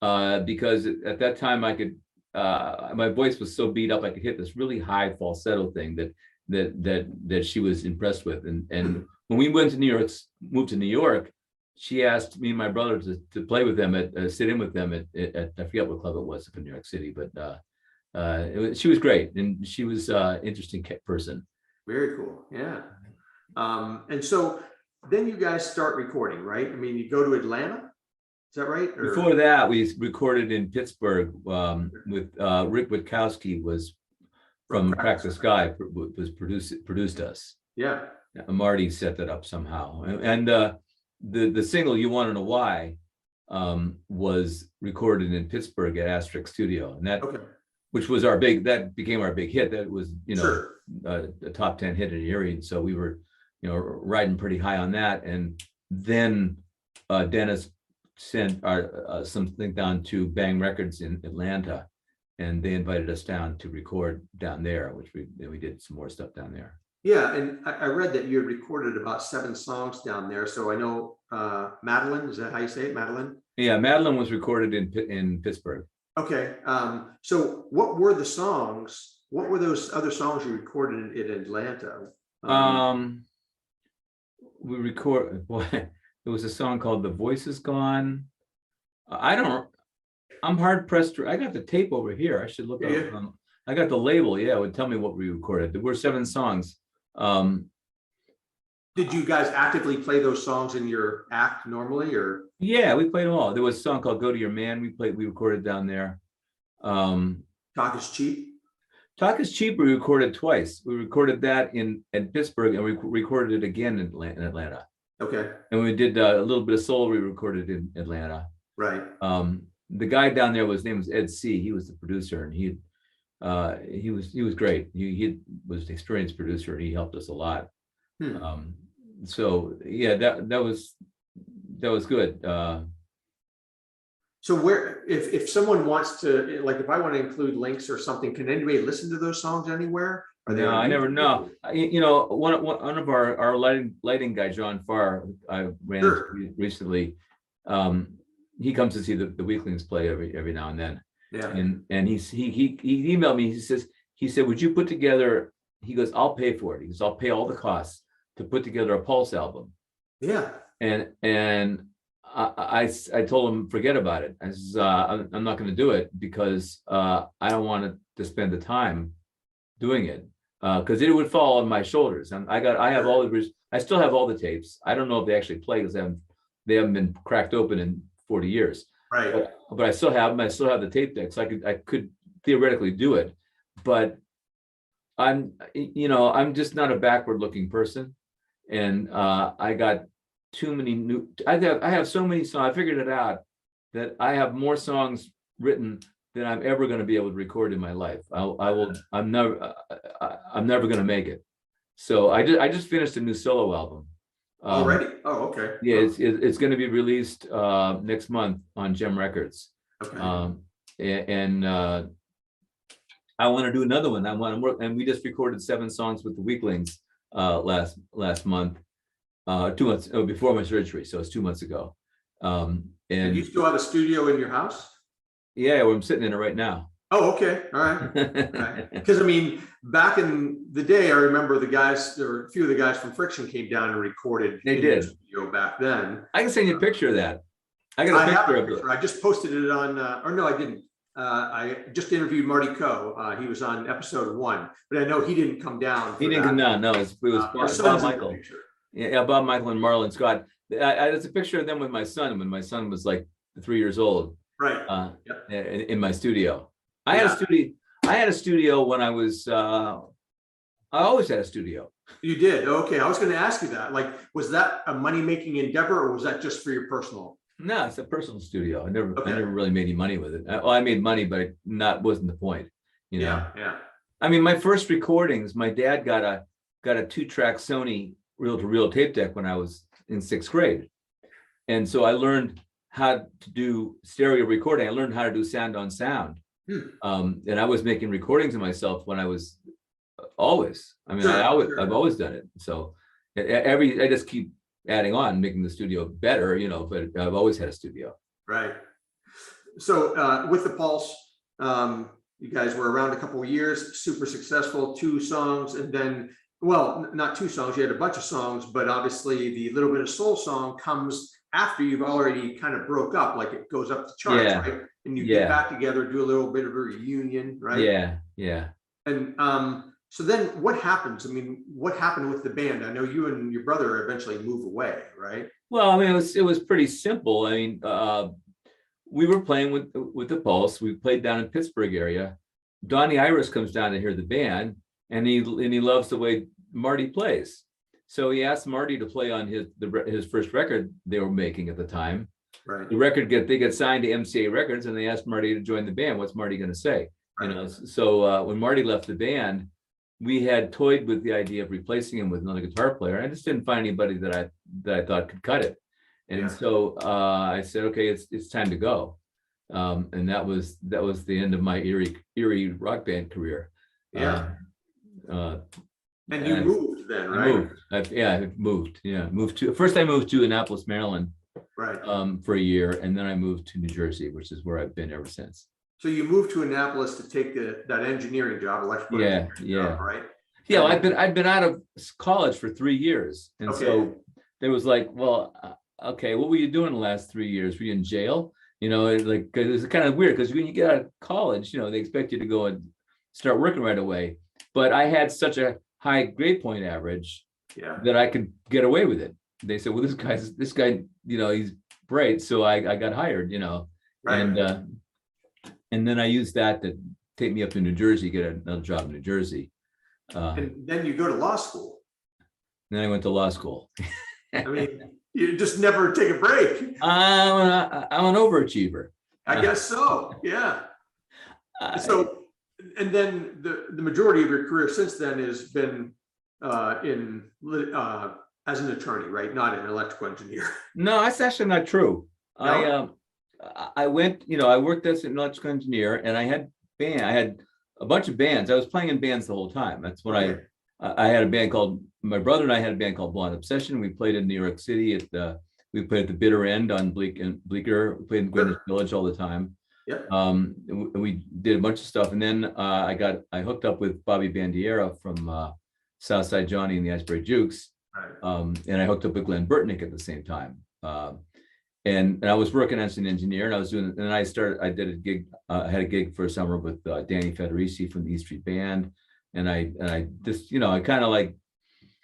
because at that time I could my voice was so beat up I could hit this really high falsetto thing that she was impressed with. And when we moved to New York, she asked me and my brother to play with them sit in with them at I forget what club it was up in New York City, but she was great, and she was an interesting person. Very cool. Yeah. And so then you guys start recording, right? I mean, you go to Atlanta. Is that right? Or? Before that, we recorded in Pittsburgh with Rick Witkowski was from Crack the Sky was produced us. Yeah. Marty set that up somehow, and the single "You Want to Know Why" was recorded in Pittsburgh at Asterisk Studio, and that which was that became our big hit. That was a top 10 hit in Erie, and so we were riding pretty high on that. And then Dennis sent something down to Bang Records in Atlanta, and they invited us down to record down there, which we did some more stuff down there. Yeah, and I read that you had recorded about 7 songs down there. So I know Madeline, is that how you say it, Madeline? Yeah, Madeline was recorded in Pittsburgh. Okay, so what were the songs? What were those other songs you recorded in Atlanta? We record. Boy, there was a song called "The Voice Is Gone." I'm hard pressed. I got the tape over here. I should look up. I got the label. Yeah, it would tell me what we recorded. There were 7 songs. Did you guys actively play those songs in your act normally, or? Yeah, we played them all. There was a song called "Go to Your Man." We recorded down there. Talk Is Cheap. Talk Is Cheap. We recorded twice. We recorded that in Pittsburgh, and we recorded it again in Atlanta. Okay. And we did a little bit of soul. We recorded in Atlanta. Right. The guy down there his name was Ed C. He was the producer, and he was great. He was an experienced producer, and he helped us a lot. So yeah, that was good. So where, if someone wants to, like, if I want to include links or something, can anybody listen to those songs anywhere? Are they No, on I never YouTube? know. You know, one of our lighting guy, John Farr, I ran Sure. into recently. He comes to see the Weeklings play every now and then. Yeah. And he emailed me. He said, would you put together? He goes, I'll pay for it. He goes, I'll pay all the costs to put together a Pulse album. Yeah. And I told him, forget about it. I says, I'm not going to do it because I don't want to spend the time doing it because it would fall on my shoulders. And I still have all the tapes. I don't know if they actually play because they haven't been cracked open in 40 years. Right. But I still have them. I still have the tape deck, so I could theoretically do it. But I'm just not a backward looking person, and I got too many I have so many songs. I figured it out that I have more songs written than I'm ever going to be able to record in my life. I'm never going to make it. So I just finished a new solo album. Already? Oh, okay. Yeah, it's going to be released next month on Gem Records. Okay. And I want to do another one. I want to work, and we just recorded 7 songs with the Weeklings last month, 2 months before my surgery, so it's 2 months ago. And And you still have a studio in your house? yeah, well, I'm sitting in it right now. Oh, okay. All right. Because I mean, back in the day, I remember the guys, or a few of the guys from Friction came down and recorded. They in did. the studio back then. I can send you a picture of that. I got a have picture a of it. picture. I just posted it on, or no, I didn't. I just interviewed Marty Coe. He was on episode 1, but I know he didn't come down. He didn't come down. No, it was Bob Michael. Yeah, Bob Michael and Marlon Scott. It's a picture of them with my son when my son was like 3 years old. Right. In my studio. I had a studio when I was. I always had a studio. You did? Okay. I was going to ask you that. Like, was that a money-making endeavor, or was that just for your personal? No, it's a personal studio. I never really made any money with it. Well, I made money, but wasn't the point. You know. Yeah. I mean, my first recordings, my dad got a 2-track Sony reel-to-reel tape deck when I was in 6th grade, and so I learned how to do stereo recording. I learned how to do sound on sound. And I was making recordings of myself when I was always. I mean, I've always done it. So I just keep adding on, making the studio better, but I've always had a studio. Right. So with the Pulse, you guys were around a couple of years, super successful, 2 songs, and then, well, not 2 songs, you had a bunch of songs, but obviously the Little Bit of Soul song comes after you've already kind of broke up, like it goes up the charts, right? And you get back together, do a little bit of a reunion, right? Yeah. And so then what happens? I mean, what happened with the band? I know you and your brother eventually move away, right? Well, I mean, it was pretty simple. I mean, we were playing with the Pulse. We played down in Pittsburgh area. Donnie Iris comes down to hear the band, and he loves the way Marty plays. So he asked Marty to play on his first record they were making at the time. Right. The record they get signed to MCA Records, and they asked Marty to join the band. What's Marty going to say? Right. So when Marty left the band, we had toyed with the idea of replacing him with another guitar player. I just didn't find anybody that I thought could cut it. And so I said, okay, it's time to go. And that was the end of my Erie rock band career. Yeah. And you moved then, right? I moved. First I moved to Annapolis, Maryland, right, for a year, and then I moved to New Jersey, which is where I've been ever since. So you moved to Annapolis to take that engineering job, electrical engineering job, right? Yeah, well, I've been out of college for 3 years, and so there was like, well, okay, what were you doing the last 3 years? Were you in jail? It's kind of weird because when you get out of college, they expect you to go and start working right away. But I had such a high grade point average that I could get away with it. They said, well, this guy, he's bright. So I got hired, right. And then I used that to take me up to New Jersey, get another job in New Jersey. And then you go to law school. Then I went to law school. I mean, you just never take a break. I'm an overachiever. I guess so. Yeah. So, and then the majority of your career since then has been as an attorney, right? Not an electrical engineer. No, that's actually not true. No? I went, I worked as an electrical engineer, and I had a bunch of bands. I was playing in bands the whole time. That's when I had a band called, my brother and I had a band called Blonde Obsession. We played in New York City we played at the Bitter End on Bleecker. We played in Greenwich Village all the time. Yep. We did a bunch of stuff, and then I hooked up with Bobby Bandiera from Southside Johnny and the Iceberg Jukes, and I hooked up with Glenn Burtnick at the same time. And I was working as an engineer, and I did a gig. I had a gig for a summer with Danny Federici from the E Street Band, and I just, I kind of like,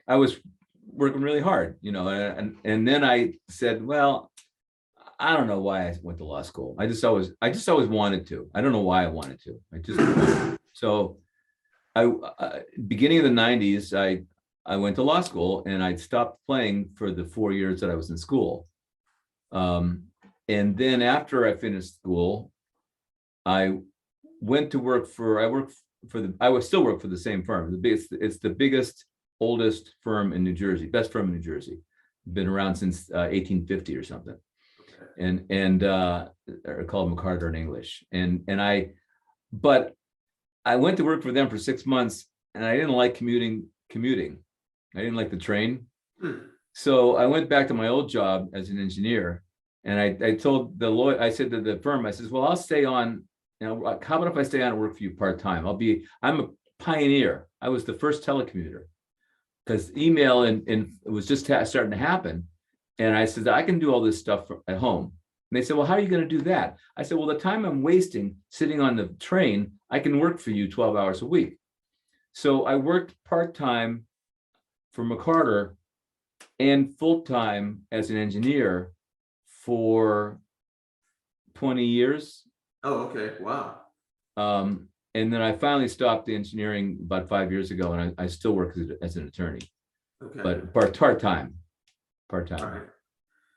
I was working really hard, and then I said, well, I don't know why I went to law school. I just always wanted to. I don't know why I wanted to. So beginning of the 90s, I went to law school, and I stopped playing for the 4 years that I was in school. And then after I finished school, I went to work I still work for the same firm. It's the biggest, oldest firm in New Jersey, best firm in New Jersey. Been around since 1850 or something. And they're called McCarter in English. But I went to work for them for 6 months, and I didn't like commuting. I didn't like the train. So I went back to my old job as an engineer, and I told the lawyer, I said to the firm, I said, well, I'll stay on. How about if I stay on and work for you part-time? I'm a pioneer. I was the first telecommuter, because email and it was just starting to happen. And I said, I can do all this stuff at home. And they said, well, how are you going to do that? I said, well, the time I'm wasting sitting on the train, I can work for you 12 hours a week. So I worked part-time for McCarter and full-time as an engineer for 20 years. Oh, okay. Wow. And then I finally stopped the engineering about 5 years ago, and I still work as an attorney, but part-time. All right.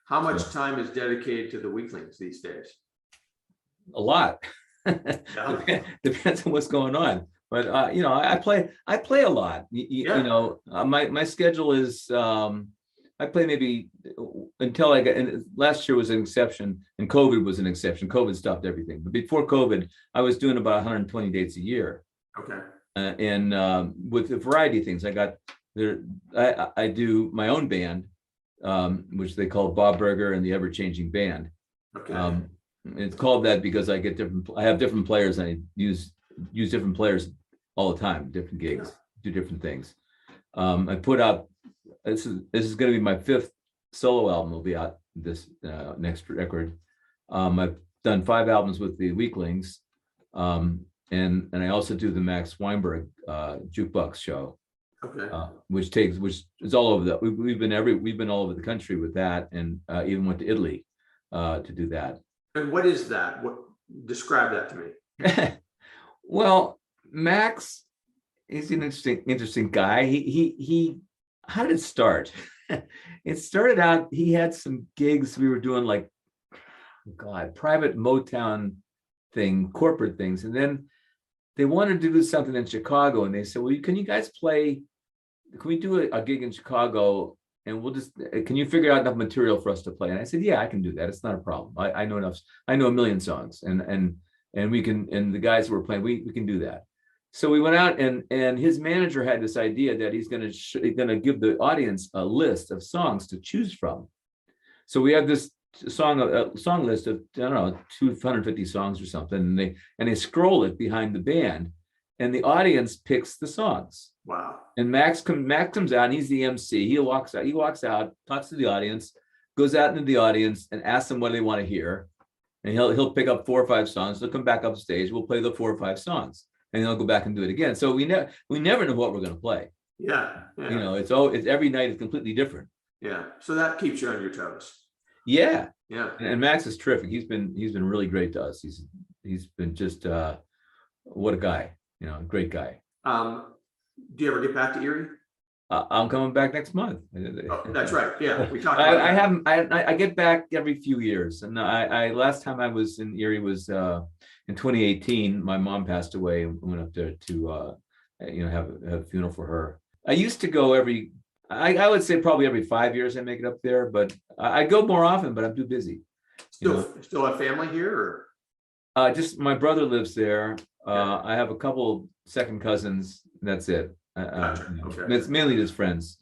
How much time is dedicated to the Weeklings these days? A lot. Depends on what's going on. But I play a lot. My schedule is I play maybe until I got. And last year was an exception, and COVID was an exception. COVID stopped everything. But before COVID, I was doing about 120 dates a year. Okay. And with a variety of things, I got there. I do my own band, which they call Bob Berger and the Ever Changing Band. Okay. It's called that because I have different players, and I use different players all the time, different gigs, do different things. I put out, this is going to be my 5th solo album. Will be out this next record. I've done 5 albums with the Weeklings, and I also do the Max Weinberg jukebox show. Okay. Which is all over we've been all over the country with that, and even went to Italy to do that. And what is that? Describe that to me. Well, Max is an interesting guy. He how did it start? It started out, he had some gigs we were doing, like, private Motown thing, corporate things, and then they wanted to do something in Chicago, and they said, well, can you guys play? Can we do a gig in Chicago, and can you figure out enough material for us to play? And I said, yeah, I can do that. It's not a problem. I know enough. I know a million songs, and we can, and the guys who were playing, we can do that. So we went out, and his manager had this idea that he's going to give the audience a list of songs to choose from. So we have this song list of, I don't know, 250 songs or something, and they scroll it behind the band, and the audience picks the songs. Wow. And Max comes out, and he's the MC. He walks out, talks to the audience, goes out into the audience, and asks them what they want to hear. And he'll pick up 4 or 5 songs. They'll come back up stage. We'll play the 4 or 5 songs, and they'll go back and do it again. So we never know what we're going to play. Yeah. It's every night is completely different. Yeah. So that keeps you on your toes. Yeah. Yeah. And Max is terrific. He's been really great to us. He's been just what a guy. Great guy. Do you ever get back to Erie? I'm coming back next month. Oh, that's right. Yeah, we talked about that. I get back every few years, and I last time I was in Erie was in 2018. My mom passed away, and went up there to have a funeral for her. I used to go I would say probably every 5 years I make it up there, but I go more often, but I'm too busy. Still have family here, or? Just my brother lives there. I have a couple second cousins. That's it. Gotcha. Okay. It's mainly just friends,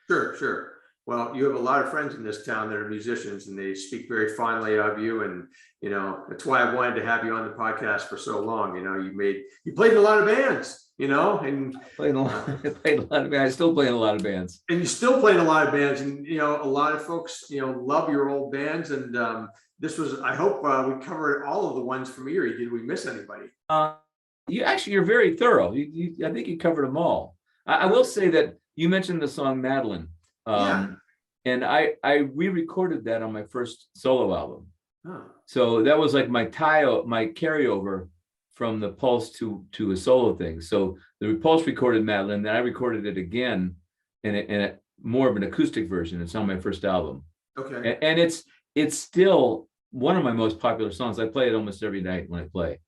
Sure. Well, you have a lot of friends in this town that are musicians, and they speak very fondly of you. And that's why I wanted to have you on the podcast for so long. You played in a lot of bands, and played a lot of bands. I still play in a lot of bands. And you still play in a lot of bands, and a lot of folks love your old bands. And this was, I hope we covered all of the ones from Erie. Did we miss anybody? You're very thorough. I think you covered them all. I will say that you mentioned the song Madeline. And I re-recorded that on my first solo album. Oh. So that was like my carryover from the Pulse to a solo thing. So the Pulse recorded Madeline, then I recorded it again in more of an acoustic version. It's on my first album. Okay. And it's still one of my most popular songs. I play it almost every night when I play.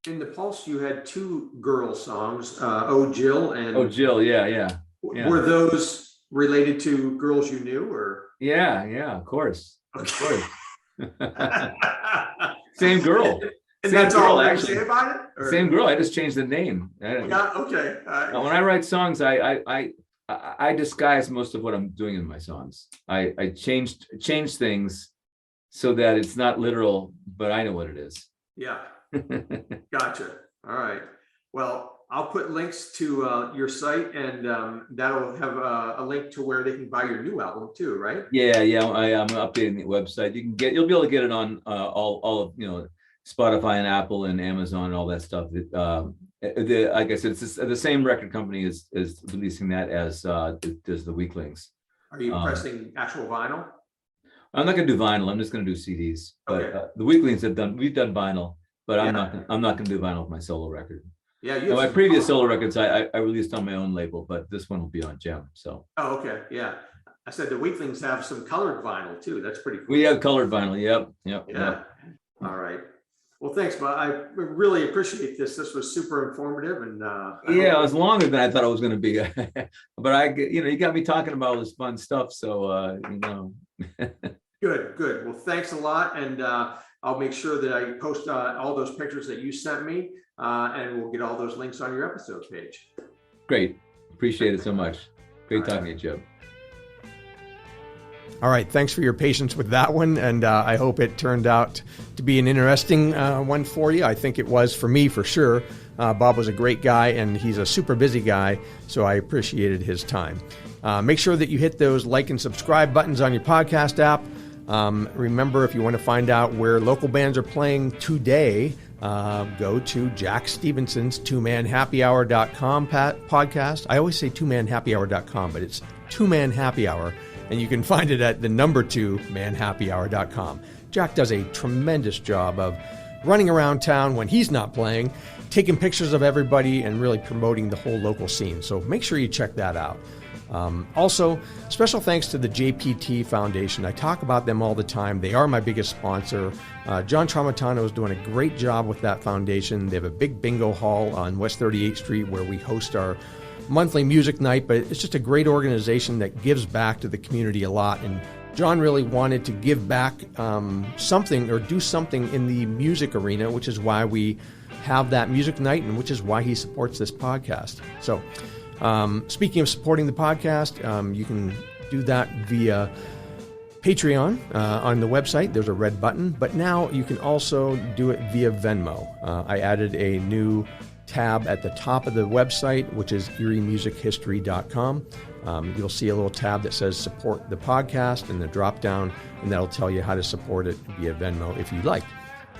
In the Pulse, you had two girl songs, Oh Jill and Jill, yeah. Were those related to girls you knew, or? Yeah, of course. Okay. Of course. Same girl. And that's all I say about it? Or? Same girl. I just changed the name. Yeah, okay. When I write songs, I disguise most of what I'm doing in my songs. I changed things so that it's not literal, but I know what it is. Yeah. Gotcha. All right. Well, I'll put links to your site, and that'll have a link to where they can buy your new album too, right? Yeah. I'm updating the website. You'll be able to get it on all of Spotify and Apple and Amazon and all that stuff. Like I said, it's the same record company is releasing that as does the Weeklings. Are you pressing actual vinyl? I'm not going to do vinyl. I'm just going to do CDs. But okay. The Weeklings we've done vinyl, but I'm not going to do vinyl with my solo record. Yeah, my previous solo records I released on my own label, but this one will be on Gem. So. Oh, okay, yeah. I said the Weeklings have some colored vinyl too. That's pretty cool. We have colored vinyl. Yep. Yeah. All right. Well, thanks, but I really appreciate this. This was super informative, and it was longer than I thought it was going to be. But you got me talking about all this fun stuff. So Good. Well, thanks a lot, and I'll make sure that I post all those pictures that you sent me. And we'll get all those links on your episode page. Great. Appreciate it so much. Great talking to you, Joe. All right. Thanks for your patience with that one. And I hope it turned out to be an interesting one for you. I think it was for me, for sure. Bob was a great guy, and he's a super busy guy, so I appreciated his time. Make sure that you hit those like and subscribe buttons on your podcast app. Remember, if you want to find out where local bands are playing today, go to Jack Stevenson's twomanhappyhour.com podcast. I always say twomanhappyhour.com, but it's Two Man Happy Hour, and you can find it at the number 2manhappyhour.com. Jack does a tremendous job of running around town when he's not playing, taking pictures of everybody, and really promoting the whole local scene. So make sure you check that out. Also, special thanks to the JPT Foundation. I talk about them all the time. They are my biggest sponsor. John Tramontano is doing a great job with that foundation. They have a big bingo hall on West 38th Street where we host our monthly music night, but it's just a great organization that gives back to the community a lot. And John really wanted to give back something or do something in the music arena, which is why we have that music night and which is why he supports this podcast. So, speaking of supporting the podcast, you can do that via Patreon on the website. There's a red button, but now you can also do it via Venmo. I added a new tab at the top of the website, which is eriemusichistory.com. You'll see a little tab that says support the podcast in the drop down, and that'll tell you how to support it via Venmo if you'd like.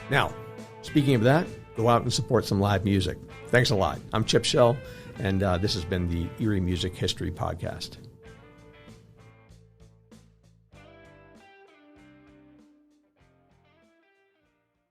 Now, speaking of that, go out and support some live music. Thanks a lot. I'm Chip Shell, and this has been the Erie Music History Podcast.